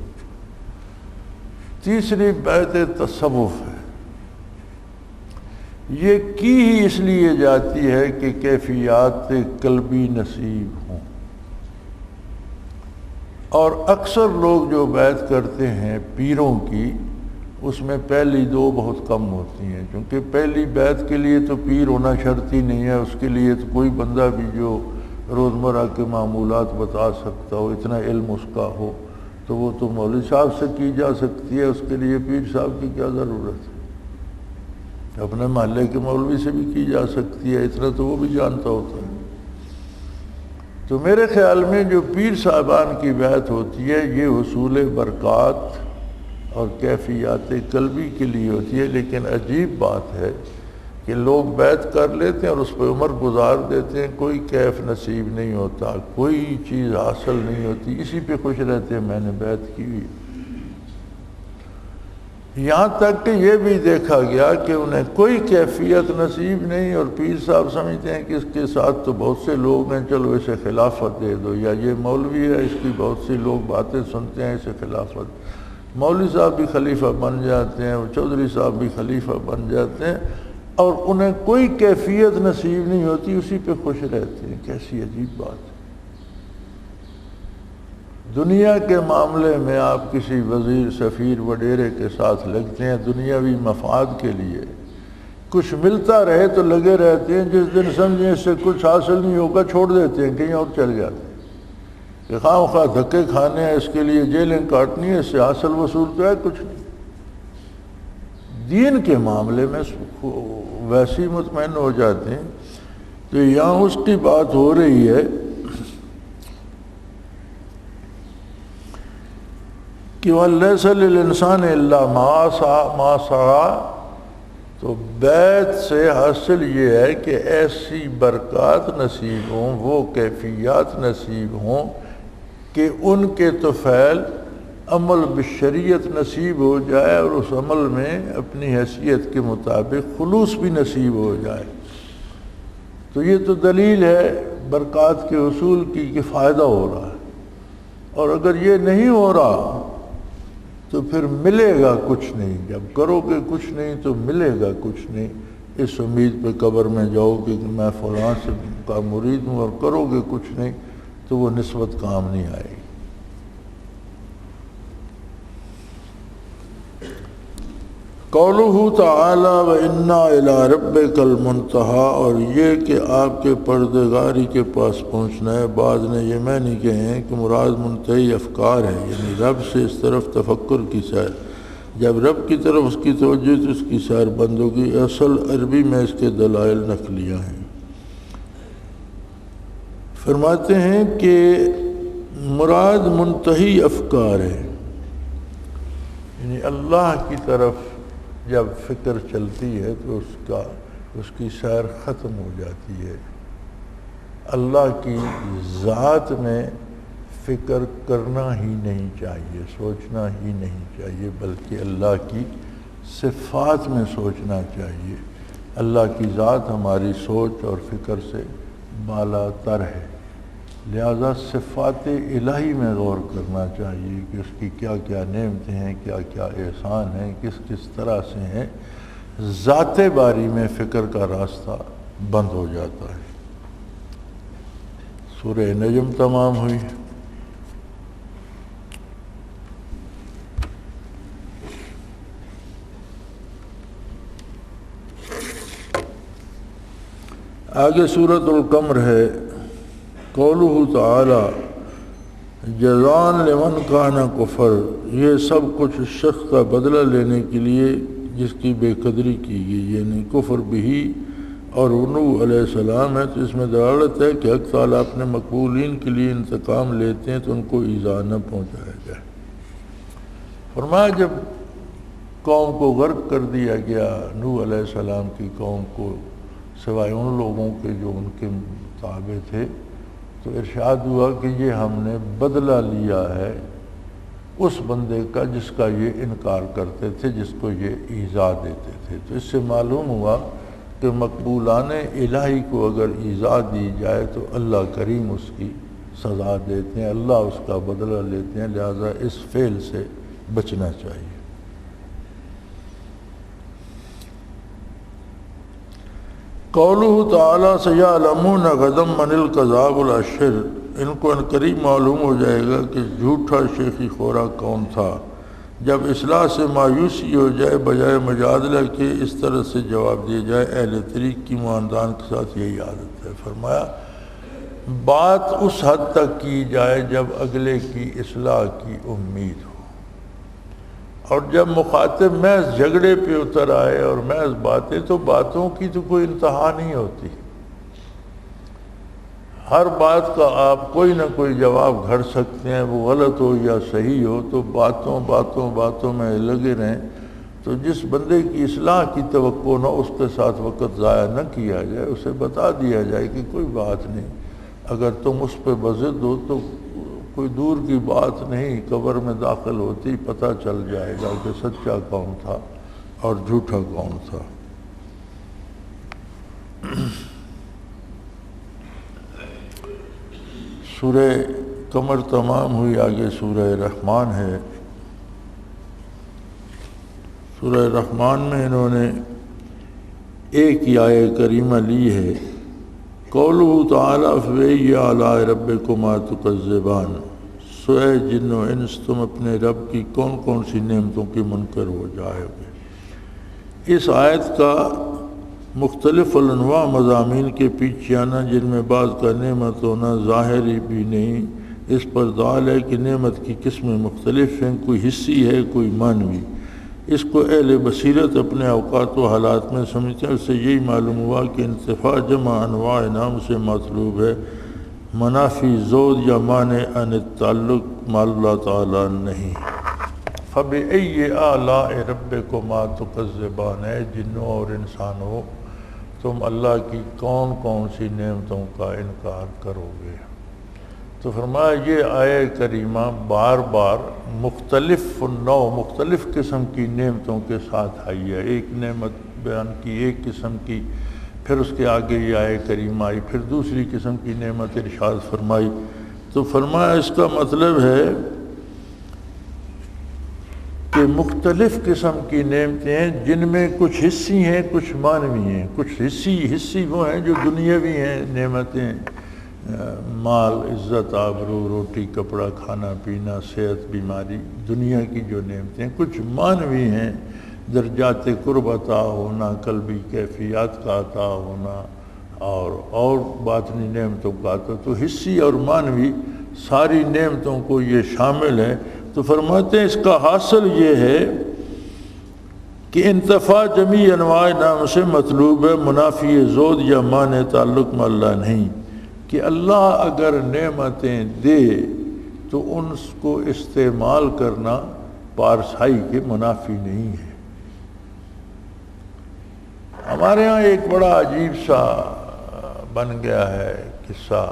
تیسری بیعت تصوف ہے، یہ کی ہی اس لیے جاتی ہے کہ کیفیات قلبی نصیب ہوں، اور اکثر لوگ جو بیعت کرتے ہیں پیروں کی، اس میں پہلی دو بہت کم ہوتی ہیں، کیونکہ پہلی بیعت کے لیے تو پیر ہونا شرط ہی نہیں ہے، اس کے لیے تو کوئی بندہ بھی جو روزمرہ کے معمولات بتا سکتا ہو، اتنا علم اس کا ہو، تو وہ تو مولوی صاحب سے کی جا سکتی ہے، اس کے لیے پیر صاحب کی کیا ضرورت ہے؟ اپنے محلے کے مولوی سے بھی کی جا سکتی ہے، اتنا تو وہ بھی جانتا ہوتا ہے۔ تو میرے خیال میں جو پیر صاحبان کی بیعت ہوتی ہے یہ حصول برکات اور کیفیات قلبی کے لیے ہوتی ہے، لیکن عجیب بات ہے کہ لوگ بیعت کر لیتے ہیں اور اس پہ عمر گزار دیتے ہیں، کوئی کیف نصیب نہیں ہوتا، کوئی چیز حاصل نہیں ہوتی، اسی پہ خوش رہتے ہیں میں نے بیعت کی ہوئی۔ یہاں تک کہ یہ بھی دیکھا گیا کہ انہیں کوئی کیفیت نصیب نہیں، اور پیر صاحب سمجھتے ہیں کہ اس کے ساتھ تو بہت سے لوگ ہیں، چلو اسے خلافت دے دو، یا یہ مولوی ہے اس کی بہت سی لوگ باتیں سنتے ہیں اسے خلافت، مولوی صاحب بھی خلیفہ بن جاتے ہیں، چودھری صاحب بھی خلیفہ بن جاتے ہیں، اور انہیں کوئی کیفیت نصیب نہیں ہوتی، اسی پہ خوش رہتے ہیں۔ کیسی عجیب بات ہے۔ دنیا کے معاملے میں آپ کسی وزیر، سفیر، وڈیرے کے ساتھ لگتے ہیں دنیاوی مفاد کے لیے، کچھ ملتا رہے تو لگے رہتے ہیں، جس دن سمجھیں اس سے کچھ حاصل نہیں ہوگا چھوڑ دیتے ہیں، کہیں اور چل جاتے ہیں کہ خواہ خواہ دھکے کھانے ہیں، اس کے لیے جیلیں کاٹنی ہے، اس سے حاصل وصول تو ہے کچھ نہیں۔ دین کے معاملے میں ویسے مطمئن ہو جاتے ہیں۔ تو یہاں اس کی بات ہو رہی ہے کہ وَلَيْسَ لِلْإِنسَانِ إِلَّا مَا سَعَىٰ، تو بیت سے حاصل یہ ہے کہ ایسی برکات نصیب ہوں، وہ کیفیات نصیب ہوں کہ ان کے طفیل عمل بالشریعت نصیب ہو جائے، اور اس عمل میں اپنی حیثیت کے مطابق خلوص بھی نصیب ہو جائے۔ تو یہ تو دلیل ہے برکات کے حصول کی کہ فائدہ ہو رہا ہے، اور اگر یہ نہیں ہو رہا تو پھر ملے گا کچھ نہیں۔ جب کرو گے کچھ نہیں تو ملے گا کچھ نہیں، اس امید پہ قبر میں جاؤ کہ میں فلاں سے کا مرید ہوں، اور کرو گے کچھ نہیں تو وہ نسبت کام نہیں آئے گی۔ قولہ تعالی وَإِنَّا إِلَىٰ رَبِّكَ الْمُنْتَهَىٰ، اور یہ کہ آپ کے پردگاری کے پاس پہنچنا ہے۔ بعض نے یہ معنی کہے ہیں کہ مراد منتہی افکار ہے، یعنی رب سے اس طرف تفکر کی سیر، جب رب کی طرف اس کی توجہ تو اس کی سیر بند ہوگی۔ اصل عربی میں اس کے دلائل نقلیہ ہیں۔ فرماتے ہیں کہ مراد منتہی افکار ہے، یعنی اللہ کی طرف جب فکر چلتی ہے تو اس کی سیر ختم ہو جاتی ہے۔ اللہ کی ذات میں فکر کرنا ہی نہیں چاہیے، سوچنا ہی نہیں چاہیے، بلکہ اللہ کی صفات میں سوچنا چاہیے۔ اللہ کی ذات ہماری سوچ اور فکر سے بالا تر ہے، لہذا صفات الہی میں غور کرنا چاہیے کہ اس کی کیا کیا نعمتیں ہیں، کیا کیا احسان ہیں، کس کس طرح سے ہیں۔ ذات باری میں فکر کا راستہ بند ہو جاتا ہے۔ سورہ نجم تمام ہوئی۔ آگے سورۃ القمر ہے۔ قولہ تعالی جزان لمن کان کفر، یہ سب کچھ اس شخص کا بدلہ لینے کے لیے جس کی بے قدری کی گئی، یعنی کفر بھی اور نوح علیہ السلام ہے۔ تو اس میں دلالت ہے کہ حق تعالیٰ اپنے مقبولین کے لیے انتقام لیتے ہیں تو ان کو ایذا نہ پہنچایا جائے۔ فرمایا جب قوم کو غرق کر دیا گیا، نوح علیہ السلام کی قوم کو، سوائے ان لوگوں کے جو ان کے تابع تھے، تو ارشاد ہوا کہ یہ ہم نے بدلہ لیا ہے اس بندے کا جس کا یہ انکار کرتے تھے، جس کو یہ ایذا دیتے تھے۔ تو اس سے معلوم ہوا کہ مقبولان الہی کو اگر ایذا دی جائے تو اللہ کریم اس کی سزا دیتے ہیں، اللہ اس کا بدلہ لیتے ہیں، لہذا اس فعل سے بچنا چاہیے۔ قولہ تعالی سیعلمون غدا من الکذاب الاشر، ان کو ان قریب معلوم ہو جائے گا کہ جھوٹا شیخی خورا کون تھا۔ جب اصلاح سے مایوسی ہو جائے بجائے مجادلہ کے اس طرح سے جواب دیا جائے، اہل طریق کی معاندان کے ساتھ یہی عادت ہے۔ فرمایا بات اس حد تک کی جائے جب اگلے کی اصلاح کی امید ہو، اور جب مخاطب محض جھگڑے پہ اتر آئے اور محض باتیں، تو باتوں کی تو کوئی انتہا نہیں ہوتی، ہر بات کا آپ کوئی نہ کوئی جواب گھڑ سکتے ہیں، وہ غلط ہو یا صحیح ہو، تو باتوں میں لگے رہیں۔ تو جس بندے کی اصلاح کی توقع نہ، اس کے ساتھ وقت ضائع نہ کیا جائے، اسے بتا دیا جائے کہ کوئی بات نہیں، اگر تم اس پہ بضد ہو تو کوئی دور کی بات نہیں، قبر میں داخل ہوتی پتہ چل جائے گا کہ سچا کون تھا اور جھوٹا کون تھا۔ سورہ قمر تمام ہوئی، آگے سورہ رحمان ہے۔ سورہ رحمان میں انہوں نے ایک ہی آیہ کریمہ لی ہے، قولہ تعالیٰ فَبِأَيِّ آلَاءِ رَبِّكُمَا تُكَذِّبَانِ، سو اے جن و انس تم اپنے رب کی کون کون سی نعمتوں کے منکر ہو جائے گے۔ اس آیت کا مختلف الانواع مضامین کے پیچھے آنا، جن میں بعض کا نعمت ہونا ظاہری بھی نہیں، اس پر دال ہے کہ نعمت کی قسمیں مختلف ہیں، کوئی حصی ہے کوئی معنوی۔ اس کو اہل بصیرت اپنے اوقات و حالات میں سمجھتے ہیں۔ اس سے یہی معلوم ہوا کہ انتفاع جمع انواع نام سے مطلوب ہے، منافی زود یا مانع عن التعلق مع اللہ تعالیٰ نہیں۔ فَبِأَيِّ آلَاءِ رَبِّكُمَا تُكَذِّبَانِ، اے جنوں اور انسانوں تم اللہ کی کون کون سی نعمتوں کا انکار کرو گے۔ تو فرمایا یہ آیہ کریمہ بار بار مختلف نوع مختلف قسم کی نعمتوں کے ساتھ آئی ہے۔ ایک نعمت بیان کی ایک قسم کی، پھر اس کے آگے یہ آیہ کریمہ آئی، پھر دوسری قسم کی نعمت ارشاد فرمائی۔ تو فرمایا اس کا مطلب ہے کہ مختلف قسم کی نعمتیں ہیں، جن میں کچھ حصی ہیں کچھ معنوی ہیں۔ کچھ حصی وہ ہیں جو دنیاوی ہیں نعمتیں، مال، عزت، آبرو، روٹی کپڑا، کھانا پینا، صحت، بیماری، دنیا کی جو نعمتیں۔ کچھ معنوی ہیں، درجات قرب عطا ہونا، قلبی کیفیات کا عطا ہونا، اور باطنی نعمتوں کا عطا۔ تو حصی اور معنوی ساری نعمتوں کو یہ شامل ہے۔ تو فرماتے ہیں اس کا حاصل یہ ہے کہ انتفاع جمیع انواع نام سے مطلوب ہے، منافی زود یا مانع تعلق میں اللہ نہیں، کہ اللہ اگر نعمتیں دے تو ان کو استعمال کرنا پارسائی کے منافی نہیں ہے۔ ہمارے ہاں ایک بڑا عجیب سا بن گیا ہے قصہ،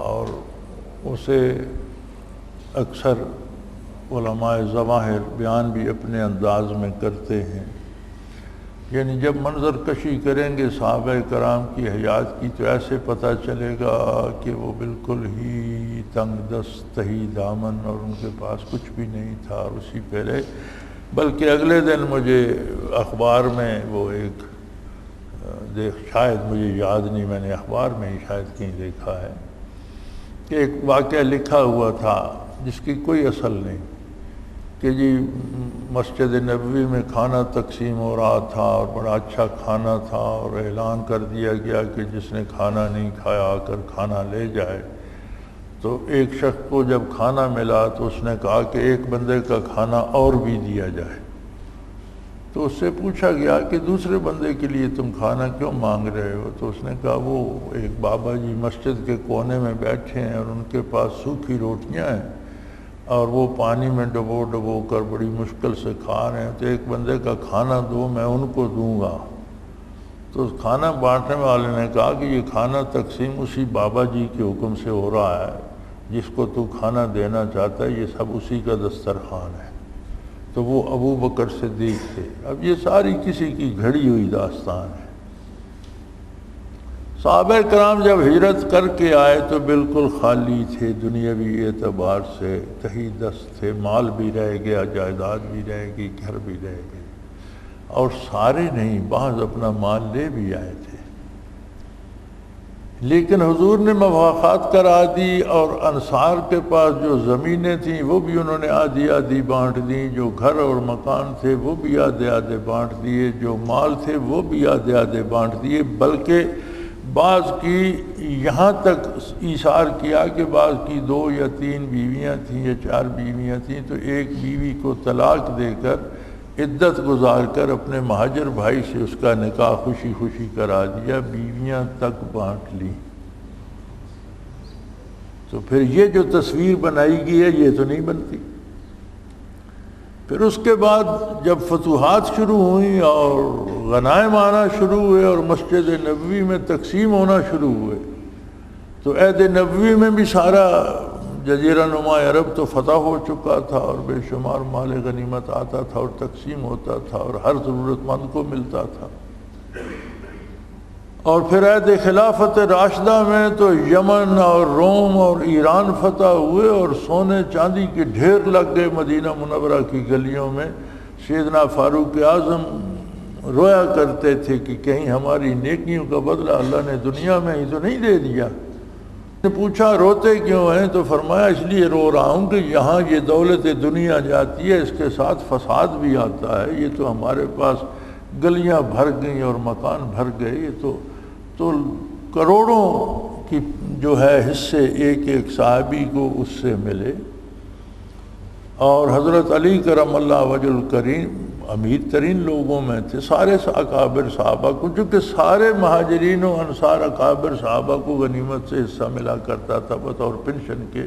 اور اسے اکثر علماء ظواہر بیان بھی اپنے انداز میں کرتے ہیں۔ یعنی جب منظر کشی کریں گے صحابہ کرام کی حیات کی تو ایسے پتہ چلے گا کہ وہ بالکل ہی تنگ دست تہی دامن، اور ان کے پاس کچھ بھی نہیں تھا۔ اور اسی پہلے بلکہ اگلے دن مجھے اخبار میں وہ ایک شاید مجھے یاد نہیں، میں نے اخبار میں ہی شاید کہیں دیکھا ہے کہ ایک واقعہ لکھا ہوا تھا جس کی کوئی اصل نہیں، کہ جی مسجد نبوی میں کھانا تقسیم ہو رہا تھا اور بڑا اچھا کھانا تھا، اور اعلان کر دیا گیا کہ جس نے کھانا نہیں کھایا آ کر کھانا لے جائے۔ تو ایک شخص کو جب کھانا ملا تو اس نے کہا کہ ایک بندے کا کھانا اور بھی دیا جائے۔ تو اس سے پوچھا گیا کہ دوسرے بندے کے لیے تم کھانا کیوں مانگ رہے ہو؟ تو اس نے کہا وہ ایک بابا جی مسجد کے کونے میں بیٹھے ہیں اور ان کے پاس سوکھی روٹیاں ہیں، اور وہ پانی میں ڈبو ڈبو کر بڑی مشکل سے کھا رہے ہیں، تو ایک بندے کا کھانا دو، میں ان کو دوں گا۔ تو اس کھانا بانٹنے والے نے کہا کہ یہ کھانا تقسیم اسی بابا جی کے حکم سے ہو رہا ہے، جس کو تو کھانا دینا چاہتا ہے یہ سب اسی کا دسترخوان ہے۔ تو وہ ابو بکر صدیق تھے۔ اب یہ ساری کسی کی گھڑی ہوئی داستان ہے۔ صحابہ کرام جب ہجرت کر کے آئے تو بالکل خالی تھے، دنیاوی اعتبار سے تہی دست تھے، مال بھی رہ گیا، جائیداد بھی رہ گئی، گھر بھی رہ گئے، اور سارے نہیں، بعض اپنا مال لے بھی آئے تھے۔ لیکن حضور نے مواخات کرا دی، اور انصار کے پاس جو زمینیں تھیں وہ بھی انہوں نے آدھی آدھی بانٹ دیں، جو گھر اور مکان تھے وہ بھی آدھے آدھے بانٹ دیے، جو مال تھے وہ بھی آدھے آدھے بانٹ دیے، بلکہ بعض کی یہاں تک ایثار کیا کہ بعض کی 2 یا 3 بیویاں تھیں یا 4 بیویاں تھیں، تو ایک بیوی کو طلاق دے کر عدت گزار کر اپنے مہاجر بھائی سے اس کا نکاح خوشی خوشی کرا دیا، بیویاں تک بانٹ لی۔ تو پھر یہ جو تصویر بنائی گئی ہے یہ تو نہیں بنتی۔ پھر اس کے بعد جب فتوحات شروع ہوئیں اور غنائم آنا شروع ہوئے اور مسجد نبوی میں تقسیم ہونا شروع ہوئے، تو عہد نبوی میں بھی سارا جزیرہ نما عرب تو فتح ہو چکا تھا اور بے شمار مال غنیمت آتا تھا اور تقسیم ہوتا تھا اور ہر ضرورت مند کو ملتا تھا۔ اور پھر عہد خلافت راشدہ میں تو یمن اور روم اور ایران فتح ہوئے اور سونے چاندی کے ڈھیر لگ گئے مدینہ منورہ کی گلیوں میں۔ سیدنا فاروق اعظم رویا کرتے تھے کہ کہیں ہماری نیکیوں کا بدلہ اللہ نے دنیا میں ہی تو نہیں دے دیا۔ نے پوچھا روتے کیوں ہیں؟ تو فرمایا اس لیے رو رہا ہوں کہ یہاں یہ دولت دنیا جاتی ہے، اس کے ساتھ فساد بھی آتا ہے۔ یہ تو ہمارے پاس گلیاں بھر گئیں اور مکان بھر گئے، یہ تو کروڑوں کی جو ہے حصے ایک ایک صحابی کو اس سے ملے۔ اور حضرت علی کرم اللہ وجہ الکریم امیر ترین لوگوں میں تھے، سارے اکابر صحابہ کو، چونکہ سارے مہاجرین و انصار اکابر صحابہ کو غنیمت سے حصہ ملا کرتا تھا بطور پنشن کے۔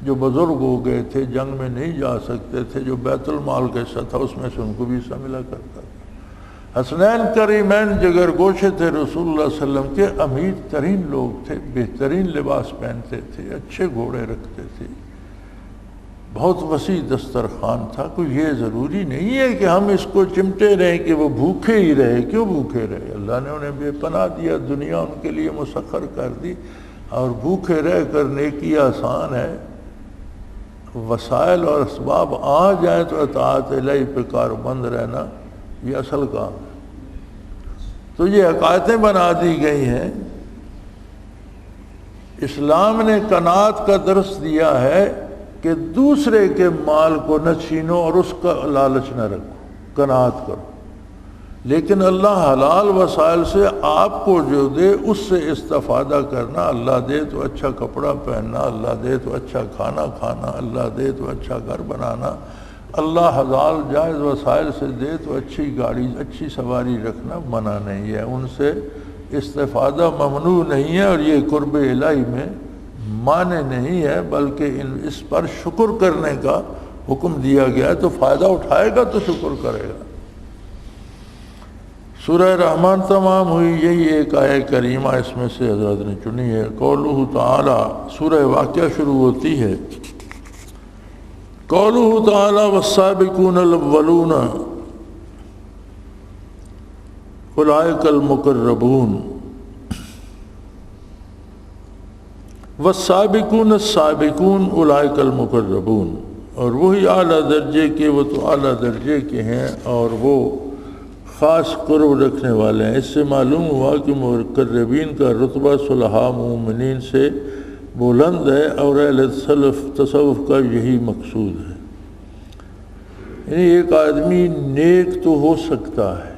جو بزرگ ہو گئے تھے، جنگ میں نہیں جا سکتے تھے، جو بیت المال کا حصہ تھا اس میں سے ان کو بھی حصہ ملا کرتا تھا۔ حسنین کریمین جگر گوشے تھے رسول اللہ صلی اللہ علیہ وسلم کے، امیر ترین لوگ تھے، بہترین لباس پہنتے تھے، اچھے گھوڑے رکھتے تھے، بہت وسیع دسترخوان تھا۔ کوئی یہ ضروری نہیں ہے کہ ہم اس کو چمٹے رہیں کہ وہ بھوکے ہی رہے۔ کیوں بھوکے رہے؟ اللہ نے انہیں بے پناہ دیا، دنیا ان کے لیے مسخر کر دی، اور بھوکے رہ کر نیکی آسان ہے۔ وسائل اور اسباب آ جائیں تو اطاعت الہی پہ کاربند رہنا یہ اصل کام ہے۔ تو یہ حقائقیں بنا دی گئی ہیں۔ اسلام نے قناعت کا درس دیا ہے کہ دوسرے کے مال کو نہ چھینو اور اس کا لالچ نہ رکھو، قناعت کرو، لیکن اللہ حلال وسائل سے آپ کو جو دے اس سے استفادہ کرنا۔ اللہ دے تو اچھا کپڑا پہننا، اللہ دے تو اچھا کھانا کھانا، اللہ دے تو اچھا گھر بنانا، اللہ حلال جائز وسائل سے دے تو اچھی گاڑی اچھی سواری رکھنا منع نہیں ہے، ان سے استفادہ ممنوع نہیں ہے، اور یہ قرب الہی میں معنی نہیں ہے، بلکہ اس پر شکر کرنے کا حکم دیا گیا ہے۔ تو فائدہ اٹھائے گا تو شکر کرے گا۔ سورہ رحمان تمام ہوئی، یہی ایک آیہ کریمہ اس میں سے حضرت نے چنی ہے۔ قولہ تعالی، سورہ واقعہ شروع ہوتی ہے قولہ تعالی والسابقون الاولون اولئک المقربون والسابقون السابقون اولئک المقربون، اور وہی اعلیٰ درجے کے، وہ تو اعلیٰ درجے کے ہیں اور وہ خاص قرب رکھنے والے ہیں۔ اس سے معلوم ہوا کہ مقربین کا رتبہ صلحاء مومنین سے بلند ہے، اور اہل تصوف کا یہی مقصود ہے۔ یعنی ایک آدمی نیک تو ہو سکتا ہے،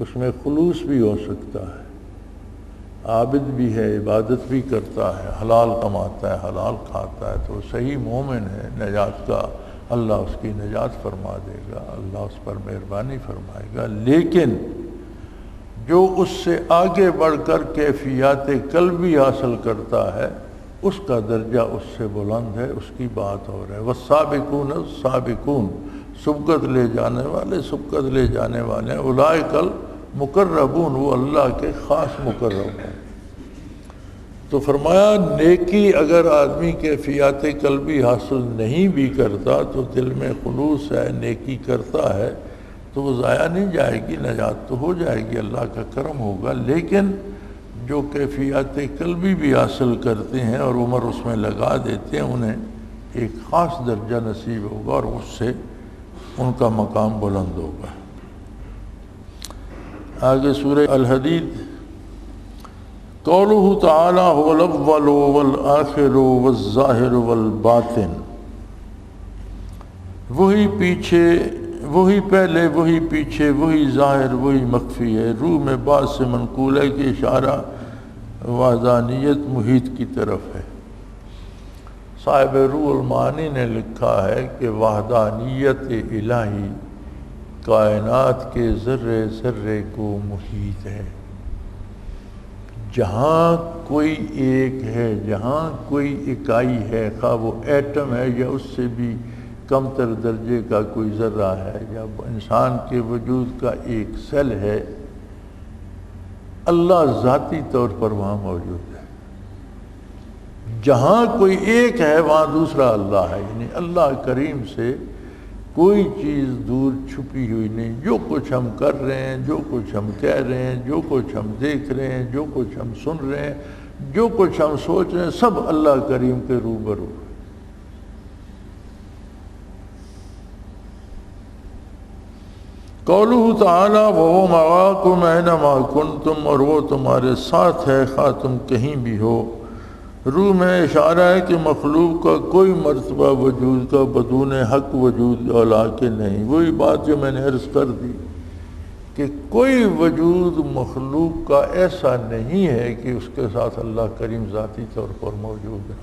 اس میں خلوص بھی ہو سکتا ہے، عابد بھی ہے، عبادت بھی کرتا ہے، حلال کماتا ہے، حلال کھاتا ہے، تو صحیح مومن ہے، نجات کا اللہ اس کی نجات فرما دے گا، اللہ اس پر مہربانی فرمائے گا۔ لیکن جو اس سے آگے بڑھ کر کیفیات قلبی حاصل کرتا ہے، اس کا درجہ اس سے بلند ہے، اس کی بات ہو رہا ہے۔ والسابقون السابقون، سبقت لے جانے والے، سبقت لے جانے والے ہیں۔ اولئک المقربون، وہ اللہ کے خاص مقرب ہیں۔ تو فرمایا نیکی اگر آدمی کیفیات قلبی حاصل نہیں بھی کرتا تو دل میں خلوص ہے، نیکی کرتا ہے تو وہ ضائع نہیں جائے گی، نجات تو ہو جائے گی، اللہ کا کرم ہوگا۔ لیکن جو کیفیات قلبی بھی حاصل کرتے ہیں اور عمر اس میں لگا دیتے ہیں، انہیں ایک خاص درجہ نصیب ہوگا اور اس سے ان کا مقام بلند ہوگا۔ آگے سورہ الحدید، قولہ تعالی هو الاول والآخر والظاہر والباطن، وہی پیچھے، وہی پہلے، وہی پیچھے، وہی ظاہر، وہی مخفی ہے۔ روح میں بعض سے منقول ہے کہ اشارہ وحدانیت محیط کی طرف ہے۔ صاحب روح المعانی نے لکھا ہے کہ وحدانیت الہی کائنات کے ذرے ذرے کو محیط ہے۔ جہاں کوئی ایک ہے، جہاں کوئی اکائی ہے، خواہ وہ ایٹم ہے یا اس سے بھی کم تر درجے کا کوئی ذرہ ہے، یا انسان کے وجود کا ایک سیل ہے، اللہ ذاتی طور پر وہاں موجود ہے۔ جہاں کوئی ایک ہے وہاں دوسرا اللہ ہے، یعنی اللہ کریم سے کوئی چیز دور چھپی ہوئی نہیں۔ جو کچھ ہم کر رہے ہیں، جو کچھ ہم کہہ رہے ہیں، جو کچھ ہم دیکھ رہے ہیں، جو کچھ ہم سن رہے ہیں، جو کچھ ہم سوچ رہے ہیں، سب اللہ کریم کے روبرو ہے۔ قولہ تعالی وَهُوَ مَعَاكُمْ أَيْنَمَا كُنْتُمْ، اور وہ تمہارے ساتھ ہے خواہ تم کہیں بھی ہو۔ روح میں اشارہ ہے کہ مخلوق کا کوئی مرتبہ وجود کا بدون حق وجود اولا کے نہیں۔ وہی بات جو میں نے عرض کر دی کہ کوئی وجود مخلوق کا ایسا نہیں ہے کہ اس کے ساتھ اللہ کریم ذاتی طور پر موجود ہے۔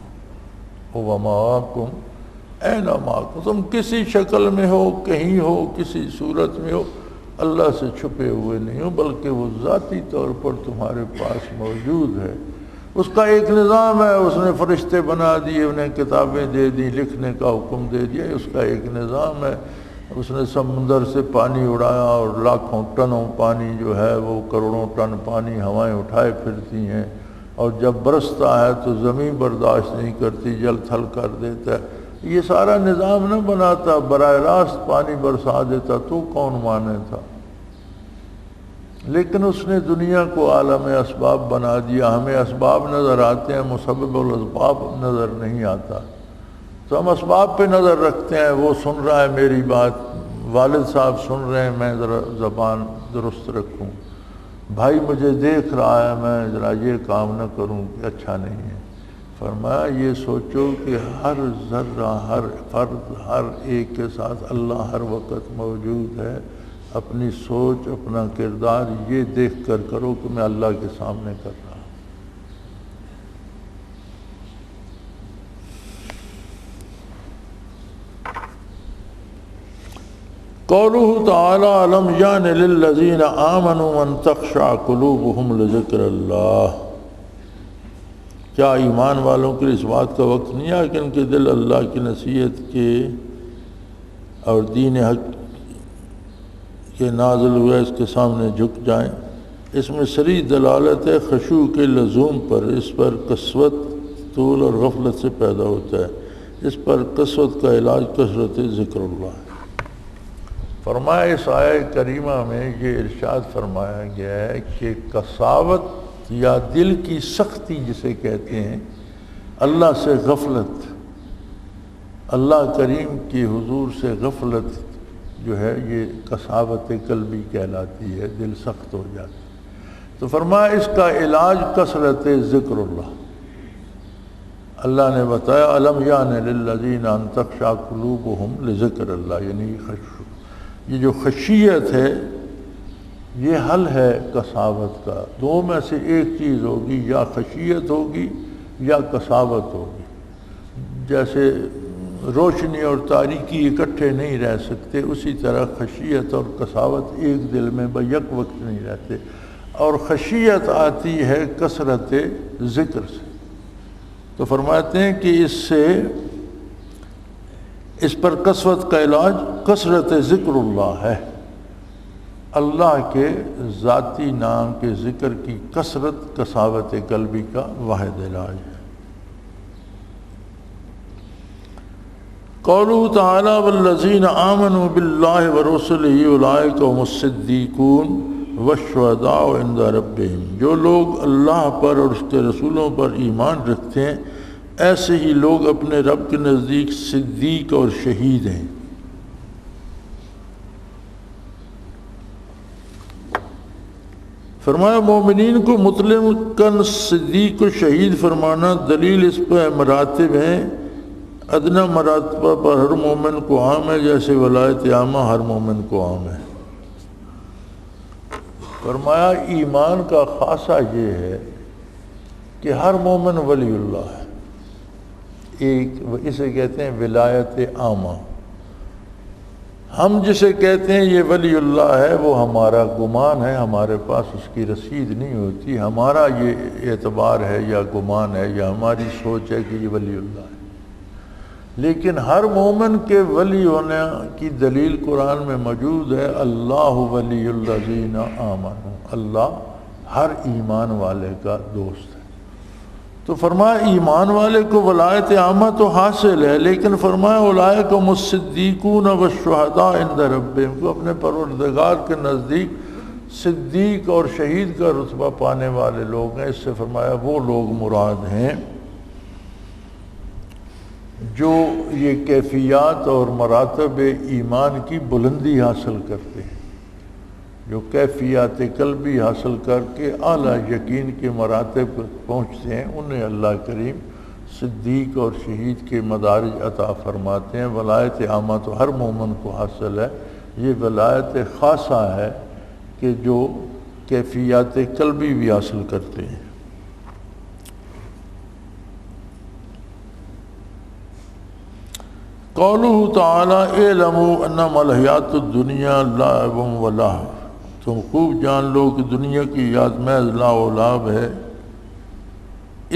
وَهُوَ مَعَاكُمْ أَيْنَمَا كُنْتُمْ، تم کسی شکل میں ہو، کہیں ہو، کسی صورت میں ہو، اللہ سے چھپے ہوئے نہیں ہو، بلکہ وہ ذاتی طور پر تمہارے پاس موجود ہے۔ اس کا ایک نظام ہے، اس نے فرشتے بنا دیے، انہیں کتابیں دے دی، لکھنے کا حکم دے دیا، اس کا ایک نظام ہے۔ اس نے سمندر سے پانی اڑایا اور لاکھوں ٹنوں پانی جو ہے وہ کروڑوں ٹن پانی ہوائیں اٹھائے پھرتی ہیں، اور جب برستا ہے تو زمین برداشت نہیں کرتی، جل تھل کر دیتا ہے۔ یہ سارا نظام نہ بناتا، براہ راست پانی برسا دیتا تو کون مانے تھا؟ لیکن اس نے دنیا کو عالم اسباب بنا دیا۔ ہمیں اسباب نظر آتے ہیں، مسبب الاسباب نظر نہیں آتا، تو ہم اسباب پہ نظر رکھتے ہیں۔ وہ سن رہا ہے میری بات، والد صاحب سن رہے ہیں، میں ذرا زبان درست رکھوں، بھائی مجھے دیکھ رہا ہے، میں ذرا یہ کام نہ کروں کہ اچھا نہیں ہے۔ فرمایا یہ سوچو کہ ہر ذرہ، ہر فرد، ہر ایک کے ساتھ اللہ ہر وقت موجود ہے۔ اپنی سوچ، اپنا کردار یہ دیکھ کر کرو کہ میں اللہ کے سامنے کر رہا ہوں۔ قولہ تعالی الم یان للذین آمنوا ان تخشع قلوبہم لذکر اللہ، کیا ایمان والوں کے اس بات کا وقت نہیں آیا کہ ان کے دل اللہ کی نصیحت کے اور دین حق کے نازل ہوئے اس کے سامنے جھک جائیں؟ اس میں صریح دلالت ہے خشوع کے لزوم پر۔ اس پر قسوت طول اور غفلت سے پیدا ہوتا ہے۔ اس پر قسوت کا علاج کثرت ذکر اللہ ہے۔ فرمایا اس آیہ کریمہ میں یہ ارشاد فرمایا گیا ہے کہ قساوت یا دل کی سختی جسے کہتے ہیں، اللہ سے غفلت، اللہ کریم کی حضور سے غفلت جو ہے یہ قساوت قلبی کہلاتی ہے، دل سخت ہو جاتا ہے۔ تو فرمایا اس کا علاج کثرت ذکر اللہ۔ اللہ نے بتایا الم یان للذین ان تخشع قلوبہم لذکر اللہ، یعنی یہ جو خشیت ہے یہ حل ہے قساوت کا۔ دو میں سے ایک چیز ہوگی، یا خشیت ہوگی یا قساوت ہوگی۔ جیسے روشنی اور تاریکی اکٹھے نہیں رہ سکتے، اسی طرح خشیت اور قساوت ایک دل میں بیک وقت نہیں رہتے۔ اور خشیت آتی ہے کثرت ذکر سے۔ تو فرماتے ہیں کہ اس پر قسوت کا علاج کثرت ذکر اللہ ہے۔ اللہ کے ذاتی نام کے ذکر کی کثرت قساوت قلبی کا واحد علاج ہے۔ قولہ تعالی والذین آمنوا باللہ ورسلہ اولئک هم الصدیقون والشہداء عند ربہم، جو لوگ اللہ پر اور اس کے رسولوں پر ایمان رکھتے ہیں ایسے ہی لوگ اپنے رب کے نزدیک صدیق اور شہید ہیں۔ فرمایا مومنین کو مطلقاً صدیق و شہید فرمانا دلیل اس پہ مراتب ہیں۔ ادنیٰ مراتبہ پر ہر مومن کو عام ہے، جیسے ولایت عامہ ہر مومن کو عام ہے۔ فرمایا ایمان کا خاصہ یہ ہے کہ ہر مومن ولی اللہ ہے۔ ایک اسے کہتے ہیں ولایت عامہ۔ ہم جسے کہتے ہیں یہ ولی اللہ ہے وہ ہمارا گمان ہے، ہمارے پاس اس کی رسید نہیں ہوتی، ہمارا یہ اعتبار ہے یا گمان ہے یا ہماری سوچ ہے کہ یہ ولی اللہ ہے۔ لیکن ہر مومن کے ولی ہونے کی دلیل قرآن میں موجود ہے، اللہ ولی الذین آمنوا، اللہ ہر ایمان والے کا دوست ہے۔ تو فرمایا ایمان والے کو ولایت عامہ تو حاصل ہے، لیکن فرمایا اولئک الصدیقون والشہداء عند ربہم، کو اپنے پروردگار کے نزدیک صدیق اور شہید کا رتبہ پانے والے لوگ ہیں۔ اس سے فرمایا وہ لوگ مراد ہیں جو یہ کیفیات اور مراتب ایمان کی بلندی حاصل کرتے ہیں، جو کیفیات قلبی حاصل کر کے اعلیٰ یقین کے مراتب پر پہنچتے ہیں، انہیں اللہ کریم صدیق اور شہید کے مدارج عطا فرماتے ہیں۔ ولایت عامہ تو ہر مومن کو حاصل ہے، یہ ولایت خاصہ ہے کہ جو کیفیات قلبی بھی حاصل کرتے ہیں۔ قولہ تعالی اعلموا انما الحیات الدنیا لعب و لہو، تم خوب جان لو کہ دنیا کی یاد محض لہو و لعب ہے۔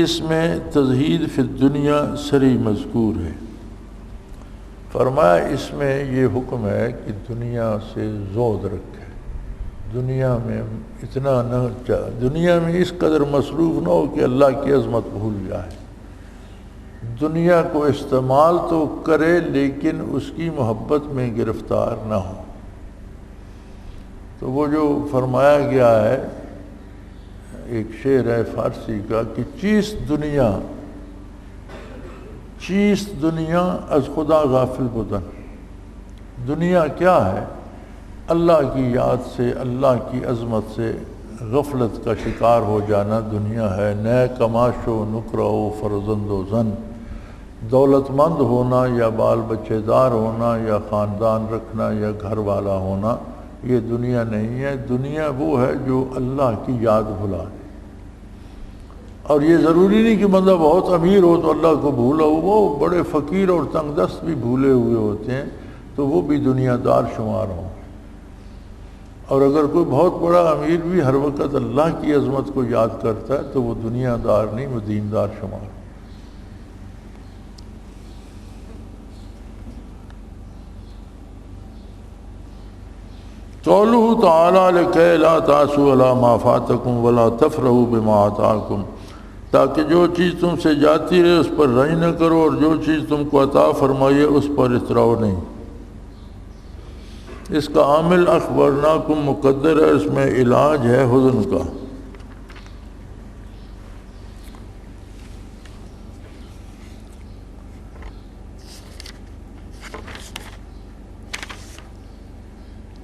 اس میں تزہید فی الدنیا صریح مذکور ہے۔ فرمایا اس میں یہ حکم ہے کہ دنیا سے زہد رکھے، دنیا میں اتنا نہ دنیا میں اس قدر مصروف نہ ہو کہ اللہ کی عظمت بھول جائے۔ دنیا کو استعمال تو کرے لیکن اس کی محبت میں گرفتار نہ ہو۔ تو وہ جو فرمایا گیا ہے، ایک شعر ہے فارسی کا کہ چیست دنیا از خدا غافل بدن، دنیا کیا ہے؟ اللہ کی یاد سے، اللہ کی عظمت سے غفلت کا شکار ہو جانا دنیا ہے۔ نئے کماش و نکرہ و فرزند و زن، دولت مند ہونا یا بال بچے دار ہونا یا خاندان رکھنا یا گھر والا ہونا، یہ دنیا نہیں ہے۔ دنیا وہ ہے جو اللہ کی یاد بھلا دے۔ اور یہ ضروری نہیں کہ بندہ بہت امیر ہو تو اللہ کو بھولا ہو، وہ بڑے فقیر اور تنگ دست بھی بھولے ہوئے ہوتے ہیں تو وہ بھی دنیا دار شمار ہوں۔ اور اگر کوئی بہت بڑا امیر بھی ہر وقت اللہ کی عظمت کو یاد کرتا ہے تو وہ دنیا دار نہیں، وہ دیندار شمار ہوں۔ قولہ تعالی لکے لا تعسوا علی ما فاتکم ولا تفرحوا بما آتاکم، تاکہ جو چیز تم سے جاتی رہے اس پر رنج نہ کرو اور جو چیز تم کو عطا فرمائیے اس پر اتراؤ نہیں۔ اس کا عامل اخبرناکم مقدر ہے، اس میں علاج ہے حزن کا۔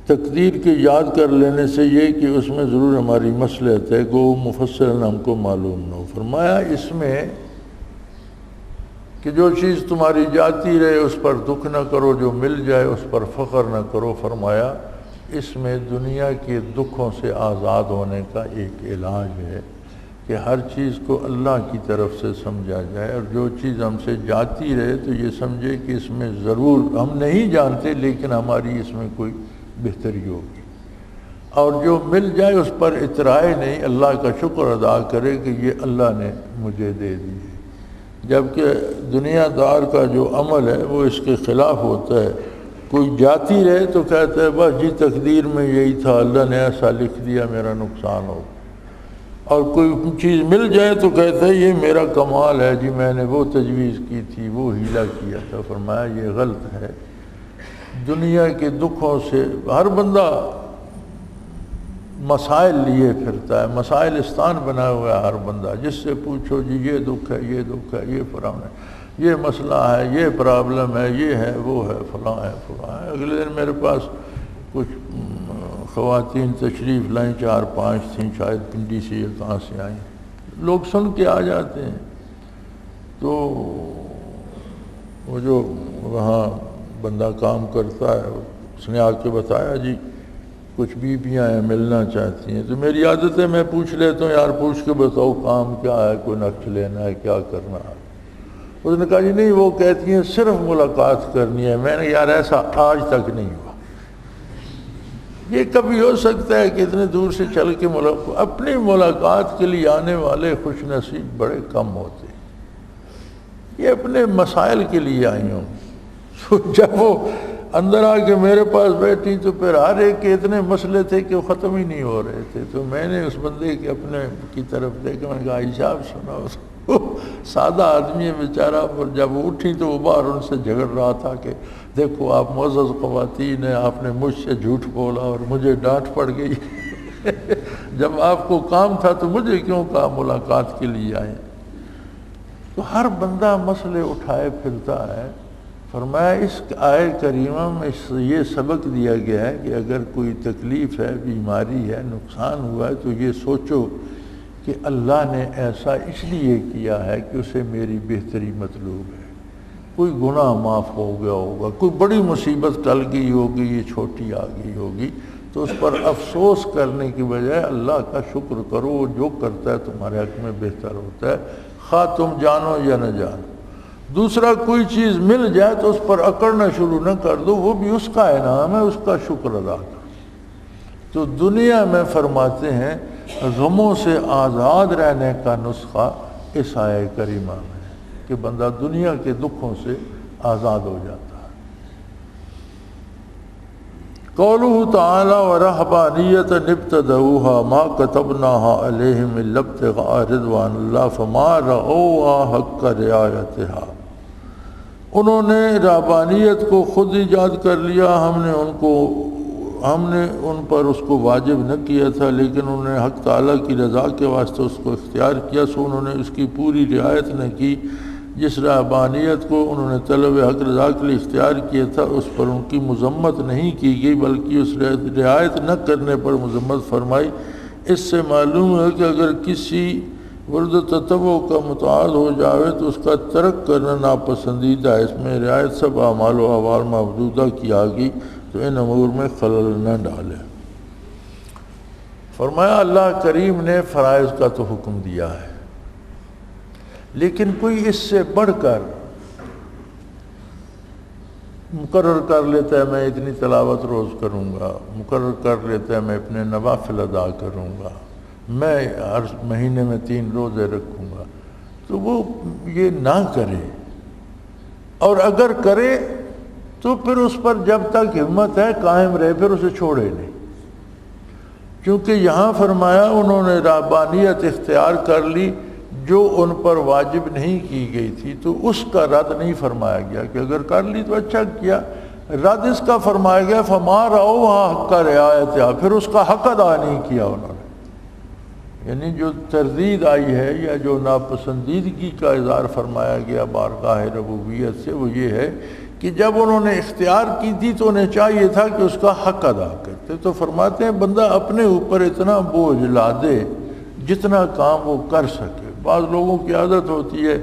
تقدیر کے یاد کر لینے سے یہ کہ اس میں ضرور ہماری مصلحت ہے، گو مفصل ہم کو معلوم نہ ہو۔ فرمایا اس میں کہ جو چیز تمہاری جاتی رہے اس پر دکھ نہ کرو، جو مل جائے اس پر فخر نہ کرو۔ فرمایا اس میں دنیا کے دکھوں سے آزاد ہونے کا ایک علاج ہے کہ ہر چیز کو اللہ کی طرف سے سمجھا جائے، اور جو چیز ہم سے جاتی رہے تو یہ سمجھے کہ اس میں ضرور ہم نہیں جانتے لیکن ہماری اس میں کوئی بہتری ہوگی، اور جو مل جائے اس پر اترائے نہیں، اللہ کا شکر ادا کرے کہ یہ اللہ نے مجھے دے دی ہے۔ جبکہ دنیا دار کا جو عمل ہے وہ اس کے خلاف ہوتا ہے۔ کوئی جاتی رہے تو کہتا ہے بس جی تقدیر میں یہی تھا، اللہ نے ایسا لکھ دیا میرا نقصان ہو، اور کوئی چیز مل جائے تو کہتا ہے یہ میرا کمال ہے جی، میں نے وہ تجویز کی تھی، وہ ہیلا کیا تھا۔ فرمایا یہ غلط ہے۔ دنیا کے دکھوں سے ہر بندہ مسائل لیے پھرتا ہے، مسائلستان بنا ہوا ہے ہر بندہ، جس سے پوچھو جی یہ دکھ ہے، یہ دکھ ہے، یہ فلاں ہے، یہ مسئلہ ہے، یہ پرابلم ہے، یہ ہے، وہ ہے، فلاں ہے، فلاں ہے۔ اگلے دن میرے پاس کچھ خواتین تشریف لائیں، 4-5 تھیں، شاید پنڈی سے یا کہاں سے آئیں، لوگ سن کے آ جاتے ہیں۔ تو وہ جو وہاں بندہ کام کرتا ہے اس نے آ کے بتایا جی کچھ بیویاں ہیں ملنا چاہتی ہیں، تو میری عادت ہے میں پوچھ لیتا ہوں یار پوچھ کے بتاؤ کام کیا ہے، کوئی نقش لینا ہے، کیا کرنا ہے۔ اس نے کہا جی نہیں، وہ کہتی ہیں صرف ملاقات کرنی ہے۔ میں نے یار ایسا آج تک نہیں ہوا۔ یہ کبھی ہو سکتا ہے کہ اتنے دور سے چل کے اپنی ملاقات کے لیے آنے والے خوش نصیب بڑے کم ہوتے ہیں، یہ اپنے مسائل کے لیے آئی ہوں۔ جب وہ اندر آ کے میرے پاس بیٹھی تو پھر ہر ایک کے اتنے مسئلے تھے کہ وہ ختم ہی نہیں ہو رہے تھے۔ تو میں نے اس بندے کے اپنے کی طرف دیکھا، میں نے کہا عائشہ آپ سناؤ، سادہ آدمی ہے بیچارہ، اور جب وہ اٹھی تو وہ باہر ان سے جھگڑ رہا تھا کہ دیکھو آپ معزز خواتین ہیں، آپ نے مجھ سے جھوٹ بولا اور مجھے ڈانٹ پڑ گئی جب آپ کو کام تھا تو مجھے کیوں کہا ملاقات کے لیے آئے؟ تو ہر بندہ مسئلے اٹھائے پھرتا ہے۔ فرمایا اس آیہ کریمہ میں یہ سبق دیا گیا ہے کہ اگر کوئی تکلیف ہے، بیماری ہے، نقصان ہوا ہے تو یہ سوچو کہ اللہ نے ایسا اس لیے کیا ہے کہ اسے میری بہتری مطلوب ہے۔ کوئی گناہ معاف ہو گیا ہوگا، کوئی بڑی مصیبت ٹل گئی ہوگی، یہ چھوٹی آ گئی ہوگی، تو اس پر افسوس کرنے کی بجائے اللہ کا شکر کرو، وہ جو کرتا ہے تمہارے حق میں بہتر ہوتا ہے، خواہ تم جانو یا نہ جانو۔ دوسرا کوئی چیز مل جائے تو اس پر اکڑنا شروع نہ کر دو، وہ بھی اس کا انعام ہے، اس کا شکر ادا کرو۔ تو دنیا میں فرماتے ہیں غموں سے آزاد رہنے کا نسخہ اس آیہ کریمہ میں ہے کہ بندہ دنیا کے دکھوں سے آزاد ہو جاتا ہے۔ قولہ تعالی وَرَهْبَانِيَّةً ابْتَدَعُوهَا مَا كَتَبْنَاهَا عَلَيْهِمْ إِلَّا ابْتِغَاءَ رِضْوَانِ اللَّهِ فَمَا رَعَوْهَا حَقَّ رِعَایَتِهَا۔ انہوں نے رہبانیت کو خود ایجاد کر لیا، ہم نے ان پر اس کو واجب نہ کیا تھا، لیکن انہوں نے حق تعالیٰ کی رضا کے واسطے اس کو اختیار کیا، سو انہوں نے اس کی پوری رعایت نہ کی۔ جس رہبانیت کو انہوں نے طلب حق رضا کے لیے اختیار کیا تھا اس پر ان کی مذمت نہیں کی گئی، بلکہ اس رعایت نہ کرنے پر مذمت فرمائی۔ اس سے معلوم ہے کہ اگر کسی ورد و تتبع کا متعاد ہو جاوے تو اس کا ترک کرنا ناپسندیدہ ہے۔ اس میں رعایت سب اعمال و احوال محدودہ کی آ گئی تو ان امور میں خلل نہ ڈالے۔ فرمایا اللہ کریم نے فرائض کا تو حکم دیا ہے، لیکن کوئی اس سے بڑھ کر مقرر کر لیتا ہے میں اتنی تلاوت روز کروں گا، مقرر کر لیتا ہے میں اپنے نوافل ادا کروں گا، میں ہر مہینے میں 3 روزے رکھوں گا، تو وہ یہ نہ کرے، اور اگر کرے تو پھر اس پر جب تک ہمت ہے قائم رہے، پھر اسے چھوڑے نہیں۔ کیونکہ یہاں فرمایا انہوں نے رہبانیت اختیار کر لی جو ان پر واجب نہیں کی گئی تھی، تو اس کا رد نہیں فرمایا گیا کہ اگر کر لی تو اچھا کیا، رد اس کا فرمایا گیا فَمَا رَعَوْهَا حَقَّ رِعَایَتِهَا، پھر اس کا حق ادا نہیں کیا انہوں نے۔ یعنی جو تردید آئی ہے یا جو ناپسندیدگی کا اظہار فرمایا گیا بارگاہ ربوبیت سے، وہ یہ ہے کہ جب انہوں نے اختیار کی تھی تو انہیں چاہیے تھا کہ اس کا حق ادا کرتے۔ تو فرماتے ہیں بندہ اپنے اوپر اتنا بوجھ لا دے جتنا کام وہ کر سکے۔ بعض لوگوں کی عادت ہوتی ہے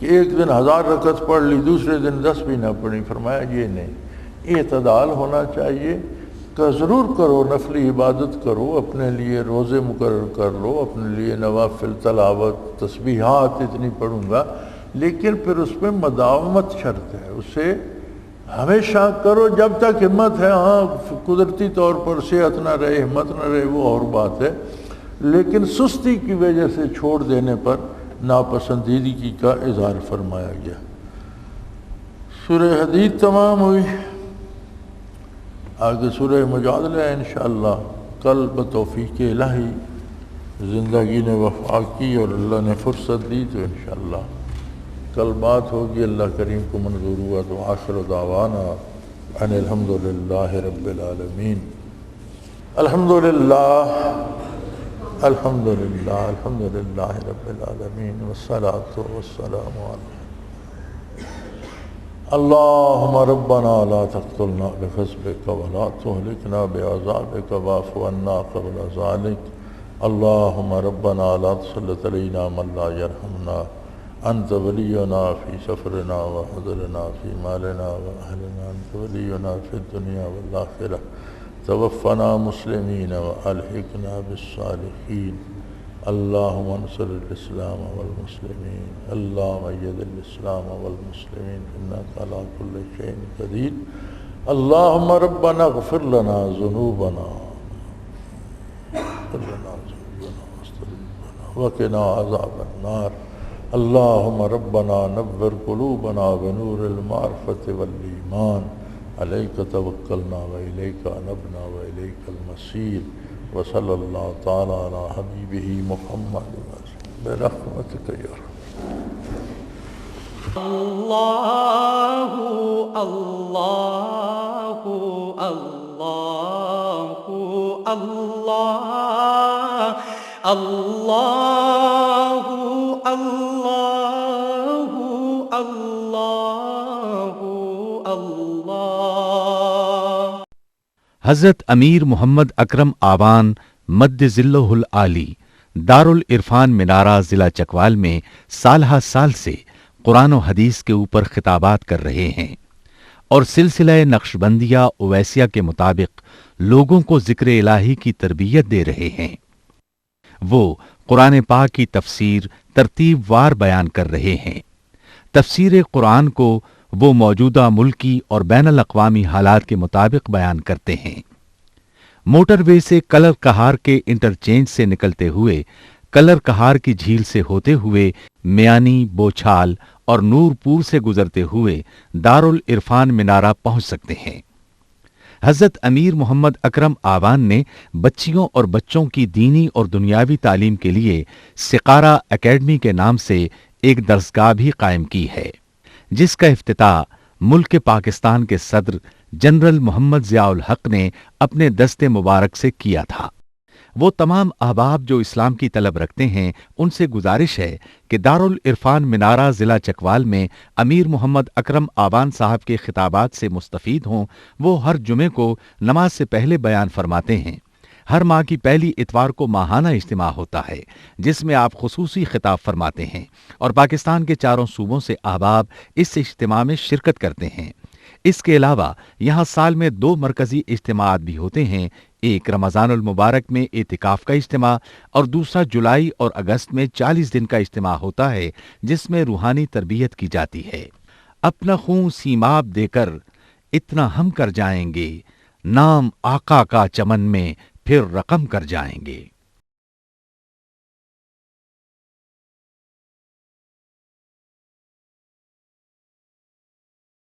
کہ ایک دن 1000 رکعت پڑھ لی، دوسرے دن 10 بھی نہ پڑھی۔ فرمایا یہ نہیں، اعتدال ہونا چاہیے کہ ضرور کرو، نفلی عبادت کرو، اپنے لیے روزے مقرر کر لو، اپنے لیے نوافل تلاوت تسبیحات اتنی پڑھوں گا، لیکن پھر اس میں مداومت شرط ہے، اسے ہمیشہ کرو جب تک ہمت ہے۔ ہاں قدرتی طور پر صحت نہ رہے، ہمت نہ رہے، وہ اور بات ہے، لیکن سستی کی وجہ سے چھوڑ دینے پر ناپسندیدگی کا اظہار فرمایا گیا۔ سورہ حدید تمام ہوئی، آگے سورہ مجادلہ ہے انشاءاللہ۔ کل بتوفیق الہی زندگی نے وفا کی اور اللہ نے فرصت دی تو انشاءاللہ کل بات ہوگی، اللہ کریم کو منظور ہوا تو آخر دعوانا ان الحمدللہ رب العالمین۔ الحمدللہ الحمدللہ الحمدللہ رب العالمین والصلاة والسلام علیہ اللہم ربنا لا تقتلنا بغضبک ولا تہلکنا بعذابک واعف عنا قبل ذلک اللہم ربنا لا تسلط علینا من لا یرحمنا انت ولینا فی سفرنا وحضرنا فی مالنا واہلنا انت ولینا فی الدنیا والآخرہ توفنا مسلمین والحقنا بالصالحین اللہم انصر الاسلام والمسلمین اللہم اید الاسلام والمسلمین انکا علی کل شیء قدیر اللہم ربنا اغفر لنا ذنوبنا وقنا عذاب النار اللہم ربنا نور قلوبنا بنور المعرفت والایمان علیک توکلنا وإلیک انبنا وإلیک المصیر وصلی اللہ تعالی علی حبیبہ محمد وسلم۔ برحمتک یا رب۔
اللہ اللہ اللہ اللہ اللہ اللہ اللہ اللہ۔
حضرت امیر محمد اکرم آوان مد ظلہ العالی دارالعرفان منارہ ضلع چکوال میں سالہ سال سے قرآن و حدیث کے اوپر خطابات کر رہے ہیں اور سلسلہ نقشبندیہ اویسیہ کے مطابق لوگوں کو ذکر الہی کی تربیت دے رہے ہیں۔ وہ قرآن پاک کی تفسیر ترتیب وار بیان کر رہے ہیں۔ تفسیر قرآن کو وہ موجودہ ملکی اور بین الاقوامی حالات کے مطابق بیان کرتے ہیں۔ موٹر وے سے کلر کہار کے انٹرچینج سے نکلتے ہوئے کلر کہار کی جھیل سے ہوتے ہوئے میانی، بوچھال اور نور پور سے گزرتے ہوئے دارالعرفان منارہ پہنچ سکتے ہیں۔ حضرت امیر محمد اکرم آوان نے بچیوں اور بچوں کی دینی اور دنیاوی تعلیم کے لیے سقارہ اکیڈمی کے نام سے ایک درسگاہ بھی قائم کی ہے، جس کا افتتاح ملک پاکستان کے صدر جنرل محمد ضیاء الحق نے اپنے دست مبارک سے کیا تھا۔ وہ تمام احباب جو اسلام کی طلب رکھتے ہیں ان سے گزارش ہے کہ دارالعرفان منارہ ضلع چکوال میں امیر محمد اکرم آوان صاحب کے خطابات سے مستفید ہوں۔ وہ ہر جمعے کو نماز سے پہلے بیان فرماتے ہیں۔ ہر ماہ کی پہلی اتوار کو ماہانہ اجتماع ہوتا ہے جس میں آپ خصوصی خطاب فرماتے ہیں اور پاکستان کے چاروں صوبوں سے احباب اس اجتماع میں شرکت کرتے ہیں۔ اس کے علاوہ یہاں سال میں 2 مرکزی اجتماعات بھی ہوتے ہیں، ایک رمضان المبارک میں اعتکاف کا اجتماع اور دوسرا جولائی اور اگست میں 40 دن کا اجتماع ہوتا ہے جس میں روحانی تربیت کی جاتی ہے۔ اپنا خون سیماب دے کر اتنا ہم کر جائیں گے، نام آقا کا چمن میں پھر رقم کر جائیں گے۔